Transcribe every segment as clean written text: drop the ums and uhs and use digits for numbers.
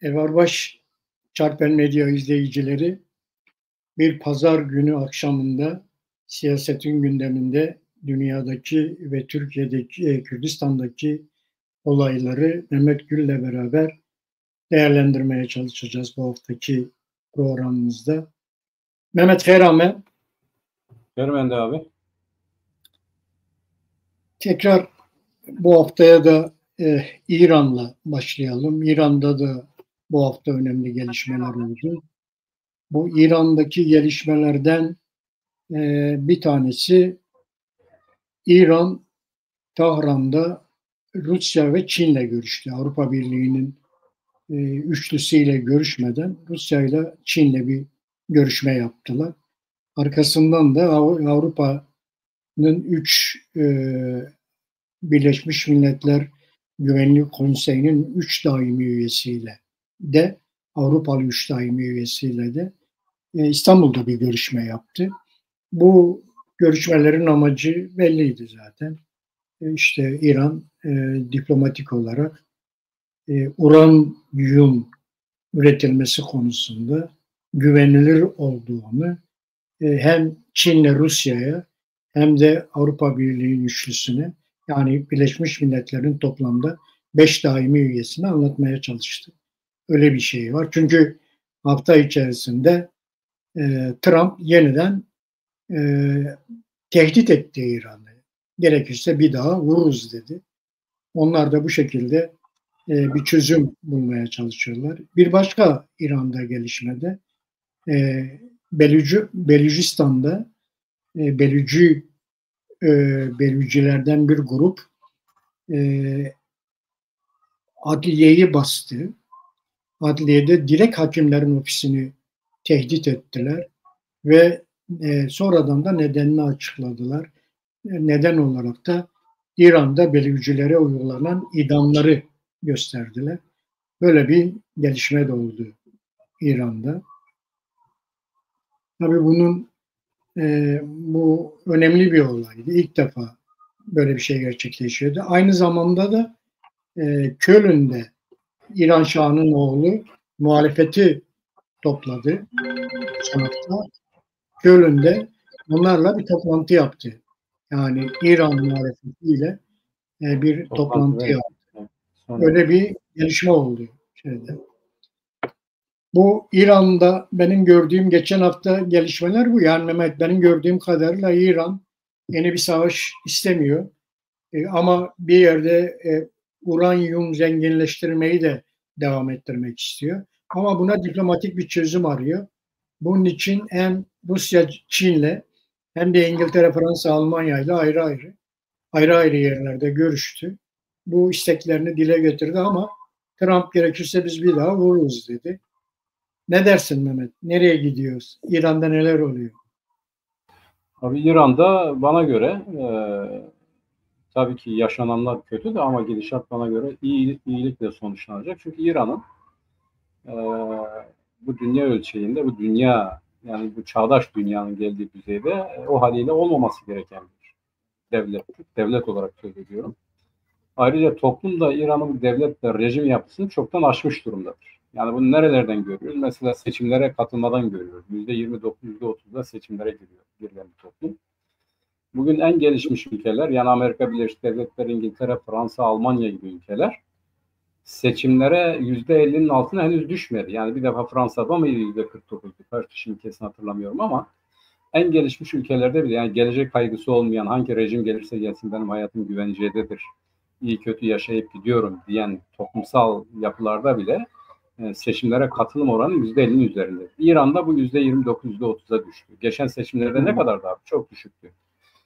Evarbaş Çarpel Medya izleyicileri, bir pazar günü akşamında siyasetin gündeminde dünyadaki ve Türkiye'deki, Kürdistan'daki olayları Mehmet Gül'le beraber değerlendirmeye çalışacağız bu haftaki programımızda. Mehmet Ferame. Görmendi abi. Tekrar bu haftaya da İran'la başlayalım. İran'da da bu hafta önemli gelişmeler oldu. Bu İran'daki gelişmelerden bir tanesi, İran Tahran'da Rusya ve Çin'le görüştü. Avrupa Birliği'nin üçlüsüyle görüşmeden Rusya ile Çin'le bir görüşme yaptılar. Arkasından da Avrupa'nın 3 Birleşmiş Milletler Güvenlik Konseyi'nin 3 daimi üyesiyle de, Avrupalı 3 daimi üyesiyle de İstanbul'da bir görüşme yaptı. Bu görüşmelerin amacı belliydi zaten. İşte İran diplomatik olarak uranyum üretilmesi konusunda güvenilir olduğunu hem Çin'le Rusya'ya hem de Avrupa Birliği üçlüsüne, yani Birleşmiş Milletler'in toplamda 5 daimi üyesine anlatmaya çalıştı. Öyle bir şey var. Çünkü hafta içerisinde Trump yeniden tehdit etti İran'ı. Gerekirse bir daha vururuz dedi. Onlar da bu şekilde bir çözüm bulmaya çalışıyorlar. Bir başka İran'da gelişmede Belucistan'da Belücilerden bir grup adliyeyi bastı. Adliyede direkt hakimlerin ofisini tehdit ettiler ve sonradan da nedenini açıkladılar. Neden olarak da İran'da Belücilere uygulanan idamları gösterdiler. Böyle bir gelişme de oldu İran'da. Tabii bu önemli bir olaydı. İlk defa böyle bir şey gerçekleşiyordu. Aynı zamanda da Köln'de İran Şahı'nın oğlu muhalefeti topladı. Sanatta Köln'de onlarla bir toplantı yaptı. Yani İran muhalefetiyle bir toplantı yaptı. Öyle bir gelişme oldu şeyde. Bu İran'da benim gördüğüm geçen hafta gelişmeler bu. Yani Mehmet, benim gördüğüm kadarıyla İran yeni bir savaş istemiyor. Ama bir yerde uranyum zenginleştirmeyi de devam ettirmek istiyor. Ama buna diplomatik bir çözüm arıyor. Bunun için hem Rusya, Çin'le hem de İngiltere, Fransa, Almanya'yla ayrı ayrı yerlerde görüştü. Bu isteklerini dile getirdi ama Trump gerekirse biz bir daha vururuz dedi. Ne dersin Mehmet? Nereye gidiyoruz? İran'da neler oluyor? Abi İran'da bana göre tabii ki yaşananlar kötü de ama gidişat bana göre iyilikle sonuçlanacak. Çünkü İran'ın bu dünya ölçeğinde, bu dünya, yani bu çağdaş dünyanın geldiği düzeyde o haliyle olmaması gereken bir devlettir. Devlet olarak söylüyorum. Ayrıca toplum da İran'ın devlet ve rejim yapısını çoktan aşmış durumdadır. Yani bunu nerelerden görüyoruz? Mesela seçimlere katılmadan görüyoruz. %29, %30'da seçimlere girilen bir toplum. Bugün en gelişmiş ülkeler, yani Amerika Birleşik Devletleri, İngiltere, Fransa, Almanya gibi ülkeler seçimlere %50'nin altına henüz düşmedi. Yani bir defa Fransa'da mıydı %49'du? Kaç, şimdi kesin hatırlamıyorum ama en gelişmiş ülkelerde bile, yani gelecek kaygısı olmayan, hangi rejim gelirse gelsin benim hayatım güvencededir, iyi kötü yaşayıp gidiyorum diyen toplumsal yapılarda bile seçimlere katılım oranı %50'nin üzerinde. İran'da bu %29, %30'a düştü. Geçen seçimlerde ne kadar daha? Çok düşüktü.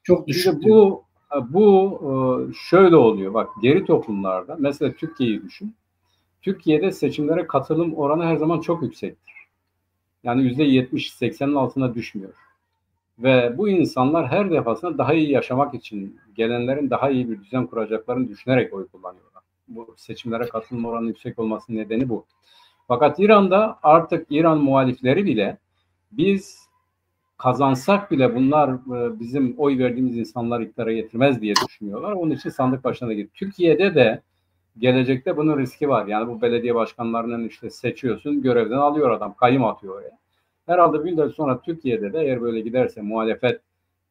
Çok düşüktü. İşte bu şöyle oluyor. Bak, geri toplumlarda, mesela Türkiye'yi düşün. Türkiye'de seçimlere katılım oranı her zaman çok yüksektir. Yani %70-80'in altına düşmüyor. Ve bu insanlar her defasında daha iyi yaşamak için, gelenlerin daha iyi bir düzen kuracaklarını düşünerek oy kullanıyorlar. Bu seçimlere katılım oranı yüksek olmasının nedeni bu. Fakat İran'da artık İran muhalifleri bile, biz kazansak bile bunlar bizim oy verdiğimiz insanlar iktidara getirmez diye düşünüyorlar. Onun için sandık başına da gidiyor. Türkiye'de de gelecekte bunun riski var. Yani bu belediye başkanlarının işte seçiyorsun, görevden alıyor adam, kayyım atıyor oraya. Herhalde bir müddet sonra Türkiye'de de eğer böyle giderse, muhalefet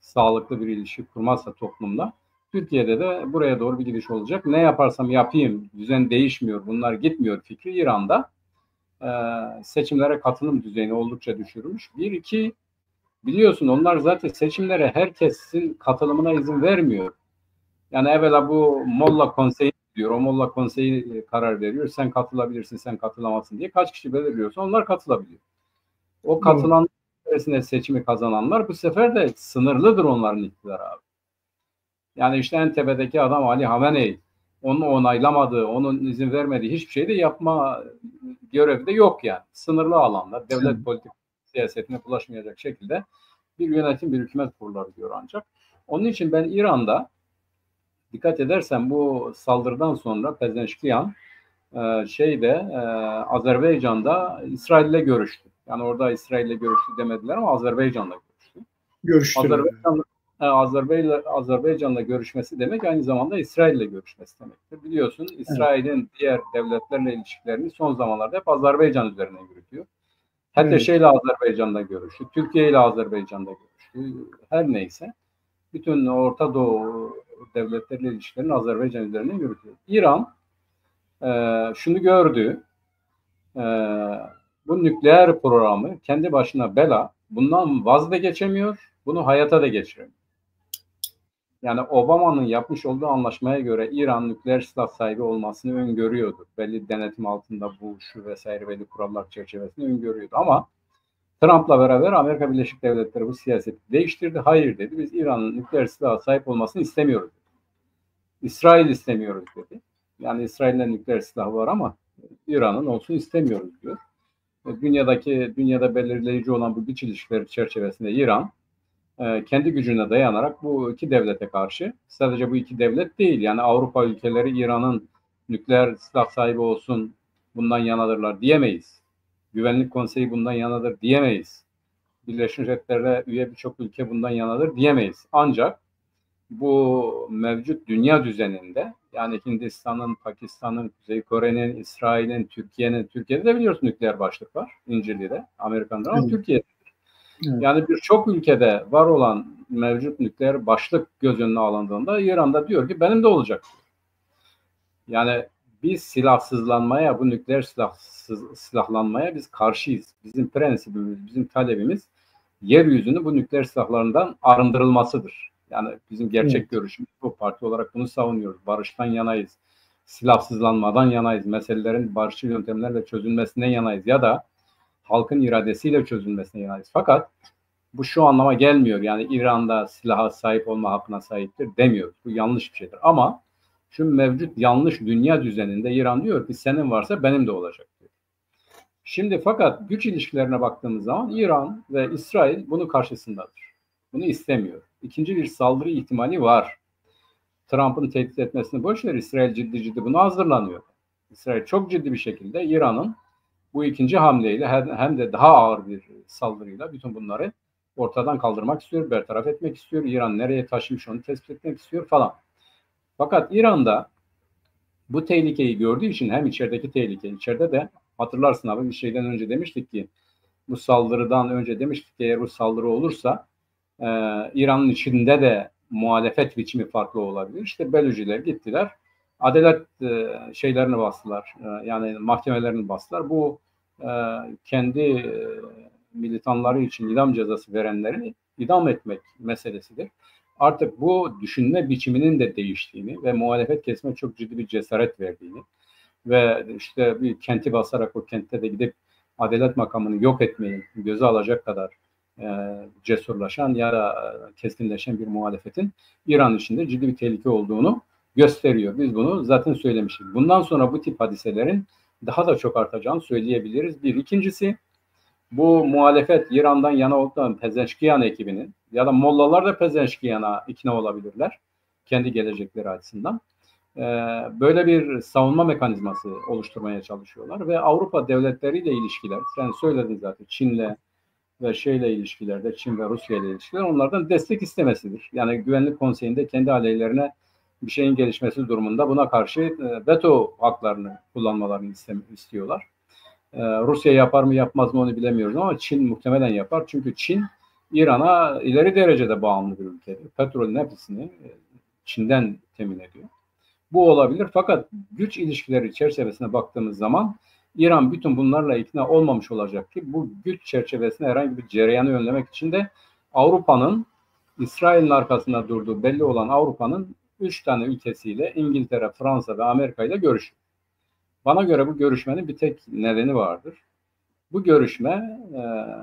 sağlıklı bir ilişki kurmazsa toplumda, Türkiye'de de buraya doğru bir gidiş olacak. Ne yaparsam yapayım, düzen değişmiyor, bunlar gitmiyor fikri İran'da seçimlere katılım düzeyini oldukça düşürmüş. Bir, iki, biliyorsun onlar zaten seçimlere herkesin katılımına izin vermiyor. Yani evvela bu Molla Konseyi diyor. O Molla Konseyi karar veriyor. Sen katılabilirsin, sen katılamazsın diye. Kaç kişi belirliyorsa onlar katılabiliyor. O katılan seçimi kazananlar bu sefer de sınırlıdır onların iktidarı abi. Yani işte en tepedeki adam Ali Hamenei, onu onaylamadığı, onun izin vermediği hiçbir şey de yapma görevi de yok yani. Sınırlı alanda devlet politik siyasetine bulaşmayacak şekilde bir yönetim, bir hükümet kurulabiliyor ancak. Onun için ben İran'da dikkat edersen bu saldırıdan sonra Pezeşkiyan Azerbaycan'da İsrail'le görüştü. Yani orada İsrail'le görüştü demediler ama Azerbaycan'la görüştü. Görüştüler. Azerbaycan'la görüşmesi demek aynı zamanda İsrail'le görüşmesi demektir. Biliyorsun İsrail'in diğer devletlerle ilişkilerini son zamanlarda hep Azerbaycan üzerine yürütüyor. HTŞ ile Azerbaycan'da görüştü. Türkiye ile Azerbaycan'da görüştü. Her neyse. Bütün Orta Doğu devletleriyle ilişkilerini Azerbaycan üzerine yürütüyor. İran şunu gördü. Bu nükleer programı kendi başına bela. Bundan vaz da geçemiyor. Bunu hayata da geçiremiyor. Yani Obama'nın yapmış olduğu anlaşmaya göre İran nükleer silah sahibi olmasını öngörüyordu. Belli denetim altında bu, şu vesaire belli kurallar çerçevesinde öngörüyordu. Ama Trump'la beraber Amerika Birleşik Devletleri bu siyaseti değiştirdi. Hayır dedi. Biz İran'ın nükleer silaha sahip olmasını istemiyoruz dedi. İsrail istemiyoruz dedi. Yani İsrail'in nükleer silahı var ama İran'ın olsun istemiyoruz diyor. Dünyada belirleyici olan bu güç ilişkileri çerçevesinde İran kendi gücüne dayanarak bu iki devlete karşı, sadece bu iki devlet değil yani Avrupa ülkeleri İran'ın nükleer silah sahibi olsun bundan yanadırlar diyemeyiz. Güvenlik Konseyi bundan yanadır diyemeyiz. Birleşmiş Milletler'e üye birçok ülke bundan yanadır diyemeyiz. Ancak bu mevcut dünya düzeninde yani Hindistan'ın, Pakistan'ın, Kuzey Kore'nin, İsrail'in, Türkiye'de de biliyorsun nükleer başlık var. İncirli'de, Amerika'da ama Türkiye'de. Evet. Yani birçok ülkede var olan mevcut nükleer başlık göz önüne alındığında İran'da diyor ki benim de olacak. Yani biz silahsızlanmaya, bu nükleer silahlanmaya biz karşıyız. Bizim prensibimiz, bizim talebimiz yeryüzünü bu nükleer silahlarından arındırılmasıdır. Yani bizim gerçek görüşümüz bu, parti olarak bunu savunuyoruz. Barıştan yanayız. Silahsızlanmadan yanayız. Meselelerin barışçıl yöntemlerle çözülmesinden yanayız ya da halkın iradesiyle çözülmesine yanayız. Fakat bu şu anlama gelmiyor. Yani İran'da silaha sahip olma hakkına sahiptir demiyoruz. Bu yanlış bir şeydir. Ama şu mevcut yanlış dünya düzeninde İran diyor ki senin varsa benim de olacak diyor. Şimdi fakat güç ilişkilerine baktığımız zaman İran ve İsrail bunun karşısındadır. Bunu istemiyor. İkinci bir saldırı ihtimali var. Trump'ın tehdit etmesini boş ver. İsrail ciddi bunu hazırlanıyor. İsrail çok ciddi bir şekilde İran'ın bu ikinci hamleyle hem de daha ağır bir saldırıyla bütün bunları ortadan kaldırmak istiyor, bertaraf etmek istiyor. İran nereye taşımış onu tespit etmek istiyor falan. Fakat İran'da bu tehlikeyi gördüğü için hem içerideki tehlike, içeride de hatırlarsın abi bir şeyden önce demiştik ki bu saldırıdan önce demiştik ki eğer bu saldırı olursa İran'ın içinde de muhalefet biçimi farklı olabilir. İşte Belüciler gittiler. Adalet şeylerini bastılar. Yani mahkemelerini bastılar. Bu kendi militanları için idam cezası verenleri idam etmek meselesidir. Artık bu düşünme biçiminin de değiştiğini ve muhalefet kesime çok ciddi bir cesaret verdiğini ve işte bir kenti basarak o kentte de gidip adalet makamını yok etmeyi göze alacak kadar cesurlaşan ya da keskinleşen bir muhalefetin İran içinde ciddi bir tehlike olduğunu gösteriyor. Biz bunu zaten söylemiştik. Bundan sonra bu tip hadiselerin daha da çok artacağını söyleyebiliriz. Bir. İkincisi bu muhalefet İran'dan yana olduğundan Pezeşkiyan ekibinin ya da Mollalar da Pezeşkiyan'a ikna olabilirler. Kendi gelecekleri açısından. Böyle bir savunma mekanizması oluşturmaya çalışıyorlar ve Avrupa devletleriyle ilişkiler, sen söyledin zaten Çin'le ve ilişkilerde, Çin ve Rusya ile ilişkiler onlardan destek istemesidir. Yani Güvenlik Konseyi'nde kendi aleyhlerine bir şeyin gelişmesi durumunda buna karşı veto haklarını kullanmalarını istiyorlar. Rusya yapar mı yapmaz mı onu bilemiyoruz ama Çin muhtemelen yapar. Çünkü Çin İran'a ileri derecede bağımlı bir ülkedir. Petrolün hepsini Çin'den temin ediyor. Bu olabilir fakat güç ilişkileri çerçevesine baktığımız zaman İran bütün bunlarla ikna olmamış olacak ki bu güç çerçevesinde herhangi bir cereyanı önlemek için de Avrupa'nın İsrail'in arkasında durduğu belli olan Avrupa'nın 3 tane ülkesiyle İngiltere, Fransa ve Amerika ile görüşüyor. Bana göre bu görüşmenin bir tek nedeni vardır. Bu görüşme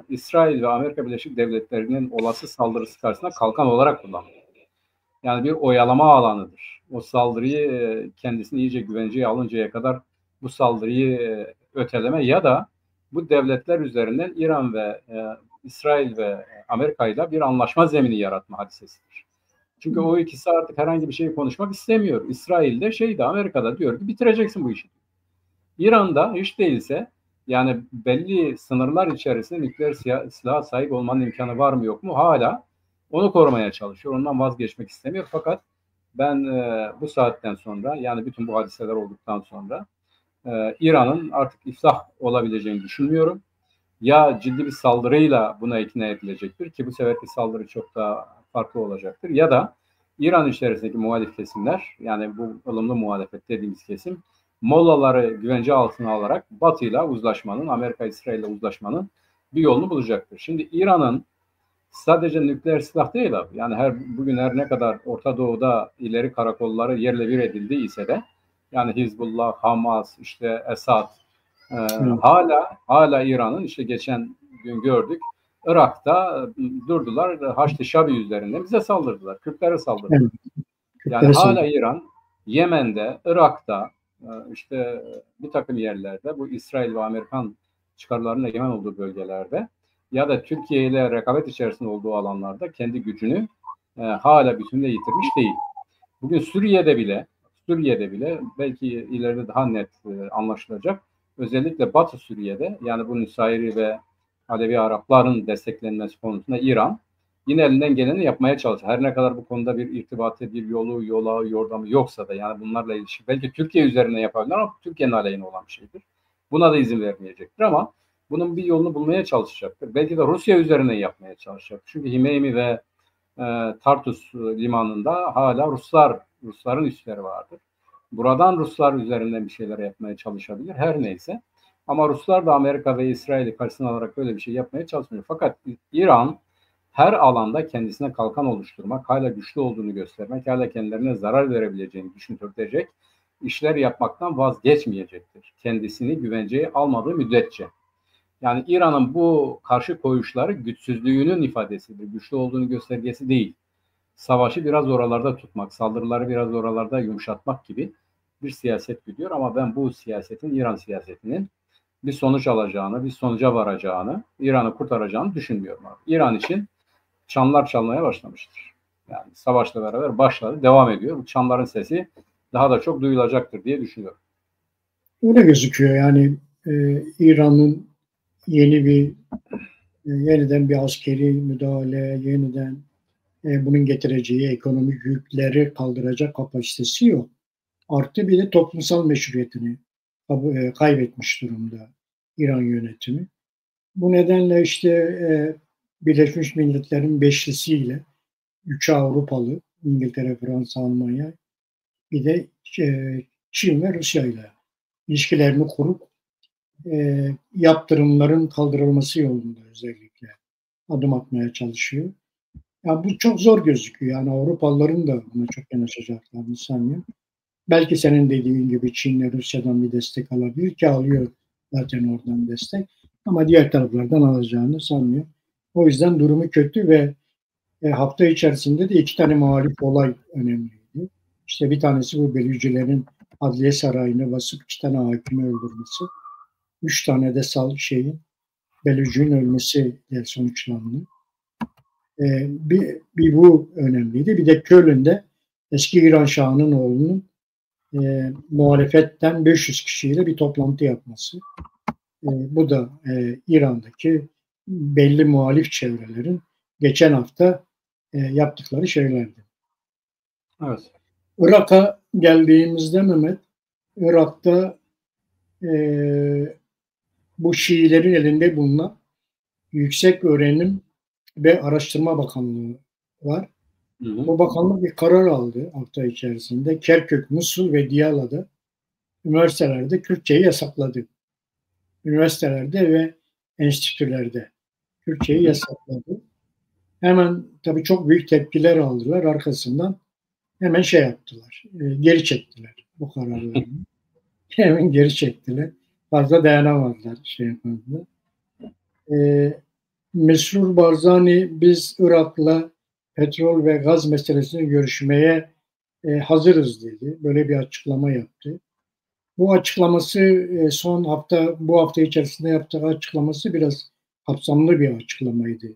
İsrail ve Amerika Birleşik Devletleri'nin olası saldırısı karşısında kalkan olarak kullanılıyor. Yani bir oyalama alanıdır. O saldırıyı kendisini iyice güvenceye alıncaya kadar bu saldırıyı öteleme ya da bu devletler üzerinden İran ve İsrail ve Amerika ile bir anlaşma zemini yaratma hadisesidir. Çünkü o ikisi artık herhangi bir şey konuşmak istemiyor. İsrail'de Amerika'da diyor ki bitireceksin bu işi. İran'da hiç değilse yani belli sınırlar içerisinde nükleer silaha sahip olmanın imkanı var mı yok mu hala onu korumaya çalışıyor. Ondan vazgeçmek istemiyor. Fakat ben bu saatten sonra yani bütün bu hadiseler olduktan sonra İran'ın artık iflah olabileceğini düşünmüyorum. Ya ciddi bir saldırıyla buna ikna edilecektir ki bu seferki saldırı çok daha farklı olacaktır. Ya da İran içerisindeki muhalif kesimler yani bu ılımlı muhalefet dediğimiz kesim mollaları güvence altına alarak Batı ile uzlaşmanın, Amerika-İsrail ile uzlaşmanın bir yolunu bulacaktır. Şimdi İran'ın sadece nükleer silah değil abi. Yani bugün her ne kadar Orta Doğu'da ileri karakolları yerle bir edildiyse de yani Hizbullah, Hamas, işte Esad hala İran'ın işte geçen gün gördük Irak'ta durdular Haçlı Şabi üzerinden bize saldırdılar. Kürtlere saldırdılar. Evet. Yani hala İran Yemen'de, Irak'ta işte bir takım yerlerde bu İsrail ve Amerikan çıkarlarının egemen olduğu bölgelerde ya da Türkiye ile rekabet içerisinde olduğu alanlarda kendi gücünü hala bütünüyle yitirmiş değil. Bugün Suriye'de bile belki ileride daha net anlaşılacak. Özellikle Batı Suriye'de yani bu Nusayri ve Alevi Arapların desteklenmesi konusunda İran yine elinden geleni yapmaya çalışıyor. Her ne kadar bu konuda bir irtibatı, bir yordamı yoksa da yani bunlarla ilişki belki Türkiye üzerine yapabilir ama Türkiye'nin aleyhine olan bir şeydir. Buna da izin vermeyecektir ama bunun bir yolunu bulmaya çalışacaktır. Belki de Rusya üzerine yapmaya çalışacaktır. Çünkü Himeymi ve Tartus limanında hala Rusların üsleri vardır. Buradan Ruslar üzerinden bir şeyler yapmaya çalışabilir. Her neyse. Ama Ruslar da Amerika ve İsrail'i karşısına alarak böyle bir şey yapmaya çalışmıyor. Fakat İran her alanda kendisine kalkan oluşturmak, hala güçlü olduğunu göstermek, hala kendilerine zarar verebileceğini düşündürecek işler yapmaktan vazgeçmeyecektir. Kendisini güvenceye almadığı müddetçe. Yani İran'ın bu karşı koyuşları güçsüzlüğünün ifadesidir. Güçlü olduğunu göstergesi değil. Savaşı biraz oralarda tutmak, saldırıları biraz oralarda yumuşatmak gibi bir siyaset gidiyor. Ama ben bu siyasetin, İran siyasetinin bir sonuç alacağını, bir sonuca varacağını, İran'ı kurtaracağını düşünmüyorum abi. İran için çanlar çalmaya başlamıştır. Yani savaşla beraber başladı, devam ediyor. Bu çanların sesi daha da çok duyulacaktır diye düşünüyorum. Öyle gözüküyor yani İran'ın yeniden bir askeri müdahale, yeniden bunun getireceği ekonomik yükleri kaldıracak kapasitesi yok. Artı bir de toplumsal meşruiyetini kaybetmiş durumda İran yönetimi. Bu nedenle işte Birleşmiş Milletler'in beşlisiyle 3'ü Avrupalı, İngiltere, Fransa, Almanya, bir de Çin ve Rusya ile ilişkilerini kurup yaptırımların kaldırılması yolunda özellikle adım atmaya çalışıyor. Ya bu çok zor gözüküyor. Yani Avrupalıların da buna çok yanaşacaklarını sanmıyorum. Belki senin dediğin gibi Çin'le Rusya'dan bir destek alabilir ki alıyor zaten oradan destek. Ama diğer taraflardan alacağını sanmıyorum. O yüzden durumu kötü ve hafta içerisinde de 2 tane muhalif olay önemliydi. İşte bir tanesi bu Belücilerin Adliye Sarayı'na basıp 2 tane hakimi öldürmesi. 3 tane de Belücü'nün ölmesiyle sonuçlandı. Bir bu önemliydi. Bir de Köln'de eski İran Şahı'nın oğlunun muhalefetten 500 kişiyle bir toplantı yapması. Bu da İran'daki belli muhalif çevrelerin geçen hafta yaptıkları şeylerdi. Evet. Irak'a geldiğimizde Mehmet, Irak'ta bu Şiilerin elinde bulunan Yüksek Öğrenim ve Araştırma Bakanlığı var. Bu bakanlık bir karar aldı hafta içerisinde. Kerkük, Musul ve Diyala'da üniversitelerde Kürtçeyi yasakladı. Üniversitelerde ve enstitülerde Kürtçeyi yasakladı. Hemen tabii çok büyük tepkiler aldılar. Arkasından hemen şey yaptılar. Geri çektiler bu kararlarını. Hemen geri çektiler. Fazla dayanamadılar şey yapmadılar. Mesrur Barzani biz Irak'la petrol ve gaz meselesini görüşmeye hazırız dedi. Böyle bir açıklama yaptı. Bu açıklaması bu hafta içerisinde yaptığı açıklaması biraz kapsamlı bir açıklamaydı.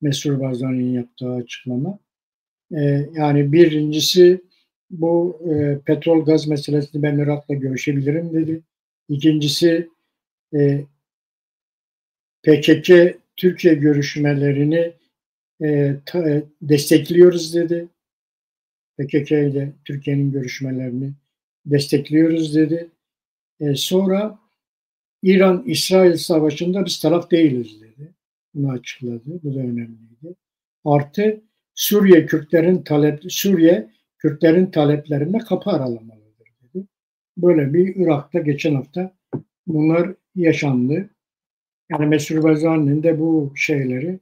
Mesrur Barzani'nin yaptığı açıklama. Yani birincisi bu petrol gaz meselesini ben Irak'la görüşebilirim dedi. İkincisi PKK Türkiye görüşmelerini destekliyoruz dedi. PKK ile Türkiye'nin görüşmelerini destekliyoruz dedi. Sonra İran-İsrail savaşında biz taraf değiliz dedi. Bunu açıkladı. Bu da önemliydi. Artı Suriye Kürtlerin taleplerine kapı aralamalıdır dedi. Böyle bir Irak'ta geçen hafta bunlar yaşandı. Yani Mesrur Barzani'nin de bu şeyleri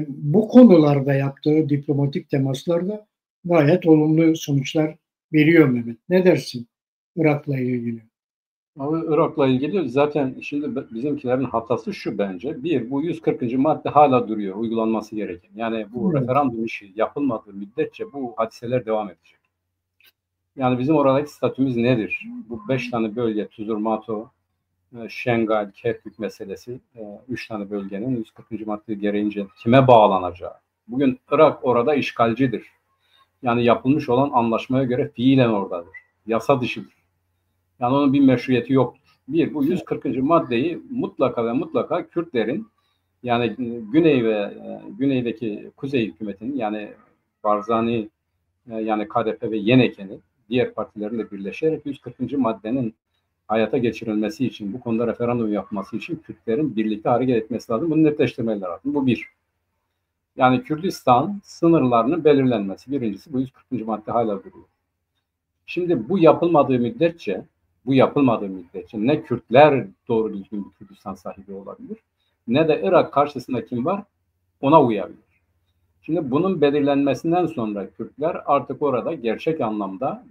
bu konularda yaptığı diplomatik temaslarda gayet olumlu sonuçlar veriyor Mehmet. Ne dersin Irak'la ilgili? Abi Irak'la ilgili zaten şimdi bizimkilerin hatası şu bence. Bir, bu 140. madde hala duruyor, uygulanması gereken. Yani bu referandum işi yapılmadığı müddetçe bu hadiseler devam edecek. Yani bizim oradaki statümüz nedir? Bu 5 tane bölge, Tuzurmato, Şengal, Kerkük meselesi, 3 tane bölgenin 140. madde gereğince kime bağlanacağı. Bugün Irak orada işgalcidir. Yani yapılmış olan anlaşmaya göre fiilen oradadır. Yasa dışıdır. Yani onun bir meşruiyeti yoktur. Bir, bu 140. maddeyi mutlaka ve mutlaka Kürtlerin yani Güney ve Güney'deki Kuzey hükümetinin yani Barzani yani KDP ve YNK'nin diğer partilerle birleşerek 140. maddenin hayata geçirilmesi için, bu konuda referandum yapması için Kürtlerin birlikte hareket etmesi lazım. Bunu netleştirmeleri lazım. Bu bir. Yani Kürdistan sınırlarının belirlenmesi. Birincisi bu 140. madde hala duruyor. Şimdi bu yapılmadığı müddetçe ne Kürtler doğru düzgün bir Kürdistan sahibi olabilir, ne de Irak karşısında kim var ona uyabilir. Şimdi bunun belirlenmesinden sonra Kürtler artık orada gerçek anlamda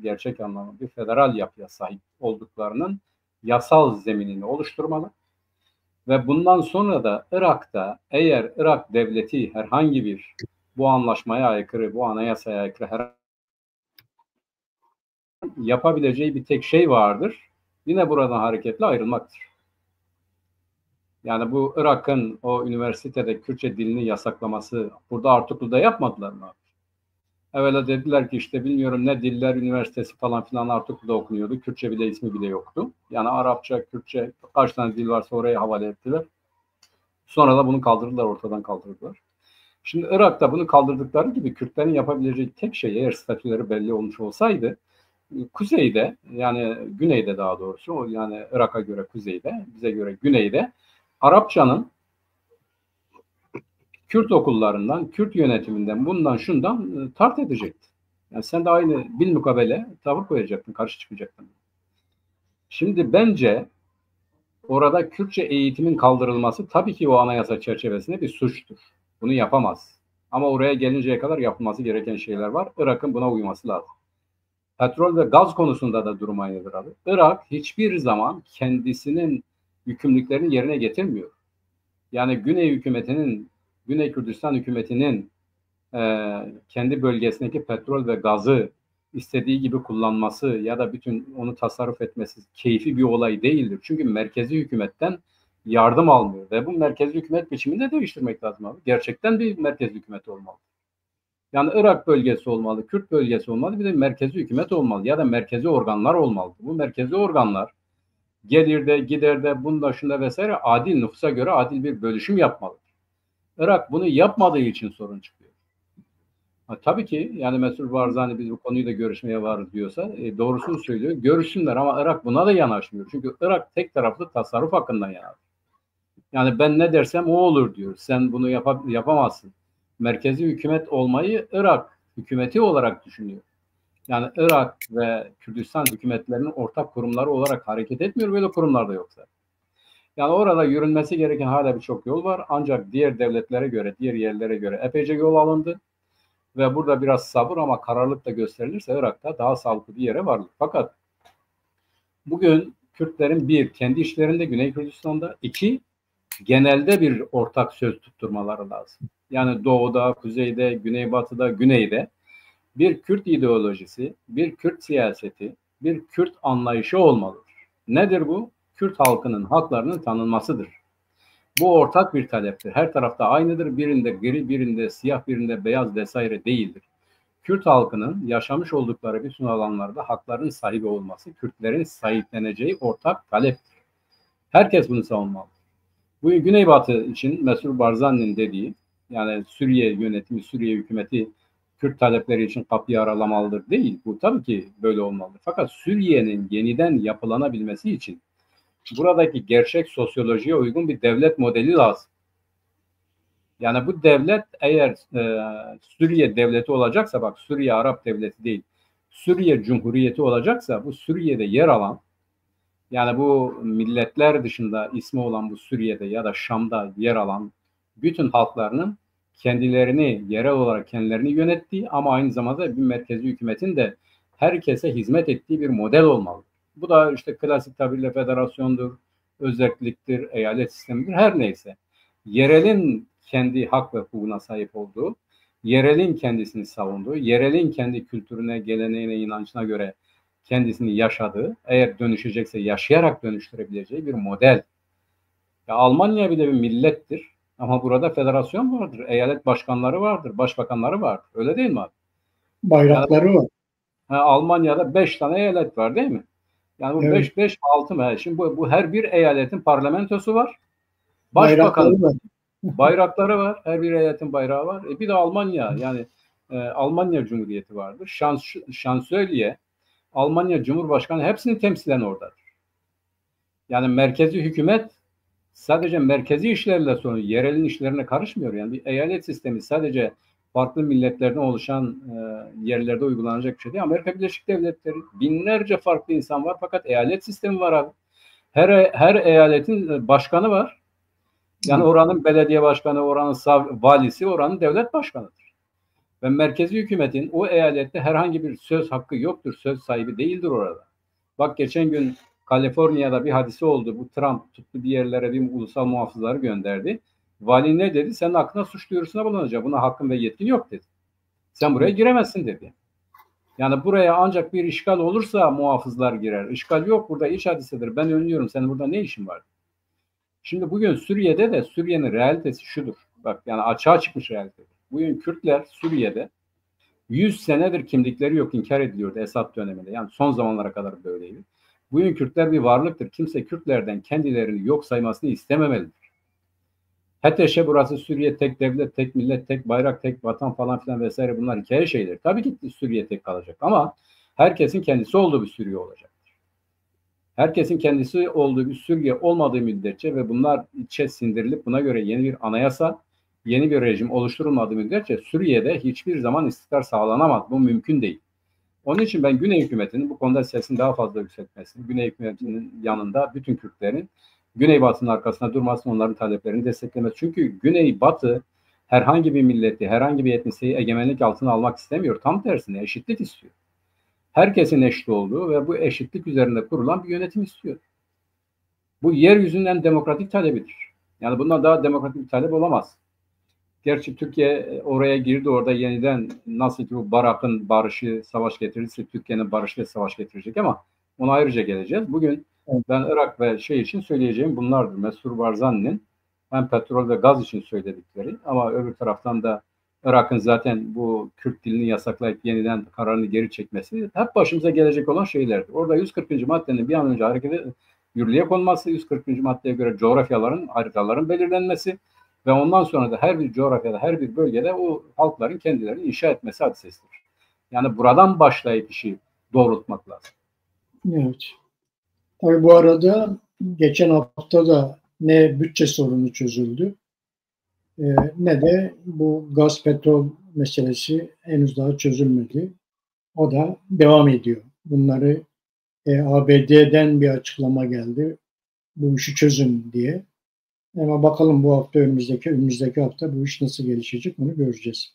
bir federal yapıya sahip olduklarının yasal zeminini oluşturmalı. Ve bundan sonra da Irak'ta eğer Irak devleti herhangi bir bu anlaşmaya aykırı, bu anayasaya aykırı yapabileceği bir tek şey vardır. Yine buradan hareketle ayrılmaktır. Yani bu Irak'ın o üniversitede Kürtçe dilini yasaklaması burada Artuklu'da yapmadılar mı? Evvela dediler ki işte bilmiyorum ne diller üniversitesi falan filan Artuklu'da okunuyordu. Kürtçe bile ismi bile yoktu. Yani Arapça, Kürtçe kaç tane dil varsa oraya havale ettiler. Sonra da bunu ortadan kaldırdılar. Şimdi Irak'ta bunu kaldırdıkları gibi Kürtlerin yapabileceği tek şey eğer statüleri belli olmuş olsaydı kuzeyde yani güneyde daha doğrusu yani Irak'a göre kuzeyde bize göre güneyde Arapçanın Kürt okullarından, Kürt yönetiminden bundan şundan tart edecekti. Yani sen de aynı bilmukabele tavır koyacaktın, karşı çıkacaktın. Şimdi bence orada Kürtçe eğitimin kaldırılması tabii ki o anayasa çerçevesinde bir suçtur. Bunu yapamaz. Ama oraya gelinceye kadar yapılması gereken şeyler var. Irak'ın buna uyması lazım. Petrol ve gaz konusunda da durum aynıdır abi. Irak hiçbir zaman kendisinin yükümlülüklerini yerine getirmiyor. Yani Güney Kürdistan hükümetinin kendi bölgesindeki petrol ve gazı istediği gibi kullanması ya da bütün onu tasarruf etmesi keyfi bir olay değildir. Çünkü merkezi hükümetten yardım almıyor ve bu merkezi hükümet biçimini de değiştirmek lazım abi. Gerçekten bir merkezi hükümet olmalı. Yani Irak bölgesi olmalı, Kürt bölgesi olmalı, bir de merkezi hükümet olmalı ya da merkezi organlar olmalı. Bu merkezi organlar gelirde, giderde, bunda şunda vesaire adil nüfusa göre adil bir bölüşüm yapmalıdır. Irak bunu yapmadığı için sorun çıkıyor. Tabii ki yani Mesut Barzani biz bu konuyu da görüşmeye varız diyorsa doğrusunu söylüyor. Görüşsünler ama Irak buna da yanaşmıyor. Çünkü Irak tek taraflı tasarruf hakkından yana. Yani ben ne dersem o olur diyor. Sen bunu yapamazsın. Merkezi hükümet olmayı Irak hükümeti olarak düşünüyor. Yani Irak ve Kürdistan hükümetlerinin ortak kurumları olarak hareket etmiyor. Böyle kurumlar da yoksa. Yani orada yürünmesi gereken hala birçok yol var. Ancak diğer devletlere göre, diğer yerlere göre epeyce yol alındı. Ve burada biraz sabır ama kararlılık da gösterilirse Irak'ta daha sağlıklı bir yere varılır. Fakat bugün Kürtlerin bir, kendi işlerinde Güney Kürdistan'da, iki, genelde bir ortak söz tutturmaları lazım. Yani doğuda, kuzeyde, güneybatıda, güneyde bir Kürt ideolojisi, bir Kürt siyaseti, bir Kürt anlayışı olmalıdır. Nedir bu? Kürt halkının haklarının tanınmasıdır. Bu ortak bir taleptir. Her tarafta aynıdır. Birinde gri, birinde siyah, birinde beyaz vesaire değildir. Kürt halkının yaşamış oldukları bütün alanlarda hakların sahibi olması, Kürtlerin sahipleneceği ortak taleptir. Herkes bunu savunmalı. Bu Güneybatı için Mesut Barzani'nin dediği, yani Suriye yönetimi, Suriye hükümeti Kürt talepleri için kapıyı aralamalıdır değil. Bu tabii ki böyle olmalıdır. Fakat Suriye'nin yeniden yapılanabilmesi için buradaki gerçek sosyolojiye uygun bir devlet modeli lazım. Yani bu devlet eğer Suriye devleti olacaksa, bak Suriye Arap devleti değil, Suriye Cumhuriyeti olacaksa bu Suriye'de yer alan, yani bu milletler dışında ismi olan bu Suriye'de ya da Şam'da yer alan bütün halklarının kendilerini, yerel olarak kendilerini yönettiği ama aynı zamanda bir merkezi hükümetin de herkese hizmet ettiği bir model olmalı. Bu da işte klasik tabirle federasyondur, özelliktir, eyalet sistemidir, her neyse. Yerelin kendi hak ve hukukuna sahip olduğu, yerelin kendisini savunduğu, yerelin kendi kültürüne, geleneğine, inancına göre kendisini yaşadığı, eğer dönüşecekse yaşayarak dönüştürebileceği bir model. Ya Almanya bile bir millettir ama burada federasyon vardır, eyalet başkanları vardır, başbakanları vardır. Öyle değil mi abi? Bayrakları yani, var. Almanya'da 5 tane eyalet var değil mi? Yani bu 5, evet. 5 6 mı? Şimdi bu her bir eyaletin parlamentosu var. Başbakan var. Bayrakları var. Her bir eyaletin bayrağı var. Bir de Almanya, yani Almanya Cumhuriyeti vardır. Şansölye, Almanya Cumhurbaşkanı hepsini temsilen oradadır. Yani merkezi hükümet sadece merkezi işlerle sonra yerelin işlerine karışmıyor. Yani bir eyalet sistemi sadece farklı milletlerden oluşan yerlerde uygulanacak bir şey değil. Amerika Birleşik Devletleri binlerce farklı insan var fakat eyalet sistemi var abi. Her eyaletin başkanı var. Yani oranın belediye başkanı, oranın valisi, oranın devlet başkanıdır. Ve merkezi hükümetin o eyalette herhangi bir söz hakkı yoktur. Söz sahibi değildir orada. Bak geçen gün Kaliforniya'da bir hadise oldu. Bu Trump tuttu bir yerlere bir ulusal muhafızları gönderdi. Vali ne dedi? Senin hakkında suç duyurusuna bulunacak. Buna hakkın ve yetkin yok dedi. Sen buraya giremezsin dedi. Yani buraya ancak bir işgal olursa muhafızlar girer. İşgal yok, burada iç hadisedir. Ben önlüyorum. Senin burada ne işin var? Şimdi bugün Suriye'de de Suriye'nin realitesi şudur. Bak yani açığa çıkmış realite. Bugün Kürtler Suriye'de 100 senedir kimlikleri yok, inkar ediliyordu Esad döneminde. Yani son zamanlara kadar böyleydi. Bugün Kürtler bir varlıktır. Kimse Kürtlerden kendilerini yok saymasını istememelidir. HTŞ burası Suriye tek devlet, tek millet, tek bayrak, tek vatan falan filan vesaire bunlar hikaye şeyleri. Tabii ki Suriye tek kalacak ama herkesin kendisi olduğu bir Suriye olacaktır. Herkesin kendisi olduğu bir Suriye olmadığı müddetçe ve bunlar içe sindirilip buna göre yeni bir anayasa, yeni bir rejim oluşturulmadığı müddetçe Suriye'de hiçbir zaman istikrar sağlanamaz. Bu mümkün değil. Onun için ben Güney hükümetinin bu konuda sesini daha fazla yükseltmesini, Güney hükümetinin yanında bütün Kürtlerin Güneybatı'nın arkasında durmasını, onların taleplerini desteklemesi. Çünkü Güneybatı herhangi bir milleti, herhangi bir etnisiyi egemenlik altına almak istemiyor. Tam tersine eşitlik istiyor. Herkesin eşit olduğu ve bu eşitlik üzerinde kurulan bir yönetim istiyor. Bu yeryüzünden demokratik talebidir. Yani bundan daha demokratik bir talep olamaz. Gerçi Türkiye oraya girdi, orada yeniden nasıl ki bu Barak'ın barışı savaş getirirse Türkiye'nin barışıyla savaş getirecek ama ona ayrıca geleceğiz. Bugün ben Irak ve için söyleyeceğim bunlardır. Mesut Barzani'nin hem petrol ve gaz için söyledikleri ama öbür taraftan da Irak'ın zaten bu Kürt dilini yasaklayıp yeniden kararını geri çekmesi hep başımıza gelecek olan şeylerdir. Orada 140. maddenin bir an önce yürürlüğe konması, 140. maddeye göre coğrafyaların, haritaların belirlenmesi, Ve ondan sonra da her bir coğrafyada, her bir bölgede o halkların kendilerini inşa etmesi hadisesidir. Yani buradan başlayıp işi doğrultmak lazım. Evet. Tabii bu arada geçen hafta da ne bütçe sorunu çözüldü ne de bu gaz petrol meselesi henüz daha çözülmedi. O da devam ediyor. Bunları ABD'den bir açıklama geldi. Bu işi çözün diye. Ama bakalım bu hafta önümüzdeki hafta bu iş nasıl gelişecek onu göreceğiz.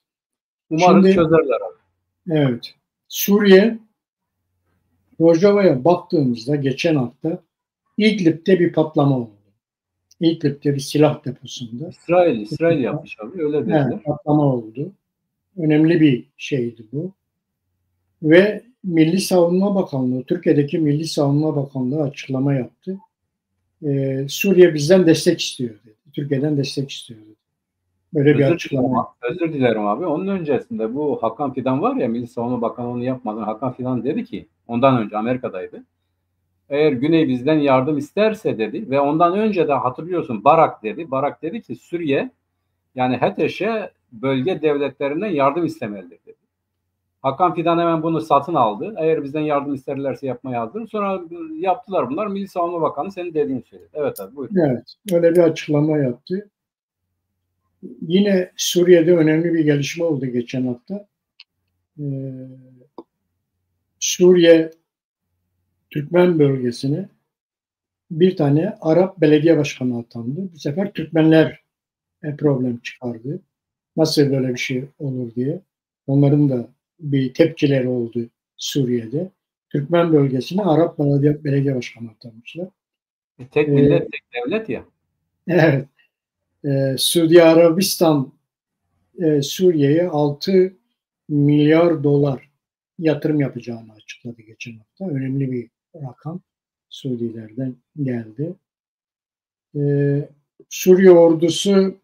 Umarız Şimdi çözerler abi. evet. Suriye Rojava'ya baktığımızda geçen hafta İdlib'de bir patlama oldu. İdlib'de bir silah deposunda İsrail yapmış abi, öyle dediler. patlama oldu. Önemli bir şeydi bu. Ve Milli Savunma Bakanlığı, Türkiye'deki Milli Savunma Bakanlığı açıklama yaptı. Suriye bizden destek istiyor dedi. Türkiye'den destek istiyor dedi. Böyle bir açıklama. Özür dilerim abi. Onun öncesinde bu Hakan Fidan var ya, Milli Savunma Bakanlığı'nı yapmadan Hakan Fidan dedi ki, ondan önce Amerika'daydı. Eğer Güney bizden yardım isterse dedi ve ondan önce de hatırlıyorsun Barak dedi. Barak dedi ki Suriye yani HETEŞ'e bölge devletlerinden yardım istemelidir dedi. Hakan Fidan hemen bunu satın aldı. Eğer bizden yardım isterlerse yapmaya hazır. Sonra yaptılar bunlar. Milli Savunma Bakanı senin dediğini söyledi. Evet abi buyurun. Evet. Öyle bir açıklama yaptı. Yine Suriye'de önemli bir gelişme oldu geçen hafta. Suriye Türkmen bölgesine bir tane Arap belediye başkanı atandı. Bu sefer Türkmenler problem çıkardı. Nasıl böyle bir şey olur diye. Onların da bir tepkileri oldu Suriye'de. Türkmen bölgesine Arap belediye başkanı atanmışlar. Tek millet, tek devlet ya. Evet. Suudi Arabistan Suriye'ye 6 milyar dolar yatırım yapacağını açıkladı geçen hafta. Önemli bir rakam Suudilerden geldi. Suriye ordusu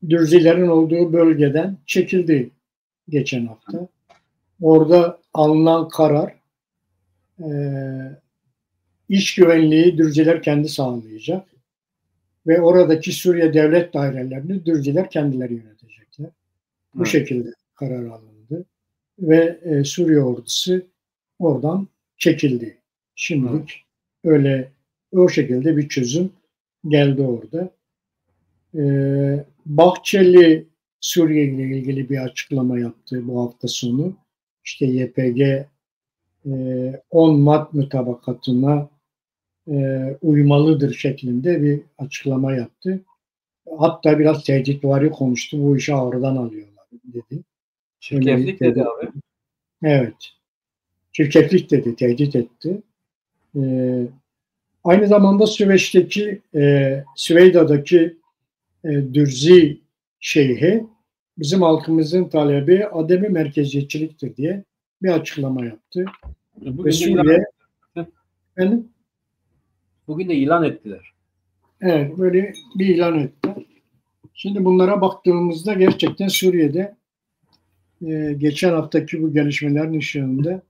Dürzilerin olduğu bölgeden çekildi geçen hafta. Orada alınan karar iç güvenliği Dürziler kendi sağlayacak ve oradaki Suriye devlet dairelerini Dürziler kendileri yönetecekler. Bu şekilde karar alındı ve Suriye ordusu oradan çekildi. Şimdilik öyle o şekilde bir çözüm geldi orada. Bahçeli Suriye ile ilgili bir açıklama yaptı bu hafta sonu. İşte YPG 10 Mart mutabakatına uymalıdır şeklinde bir açıklama yaptı. Hatta biraz tehditvari konuştu. Bu işi ağırdan alıyorlar dedi. Çirkeflik dedi abi. Evet. Çirkeflik dedi, tehdit etti. Aynı zamanda Süveyda'daki Dürzi Şeyhi bizim halkımızın talebi ademi merkeziyetçiliktir diye bir açıklama yaptı. Bugün de ilan ettiler. Evet, böyle bir ilan ettiler. Şimdi bunlara baktığımızda gerçekten Suriye'de geçen haftaki bu gelişmelerin ışığında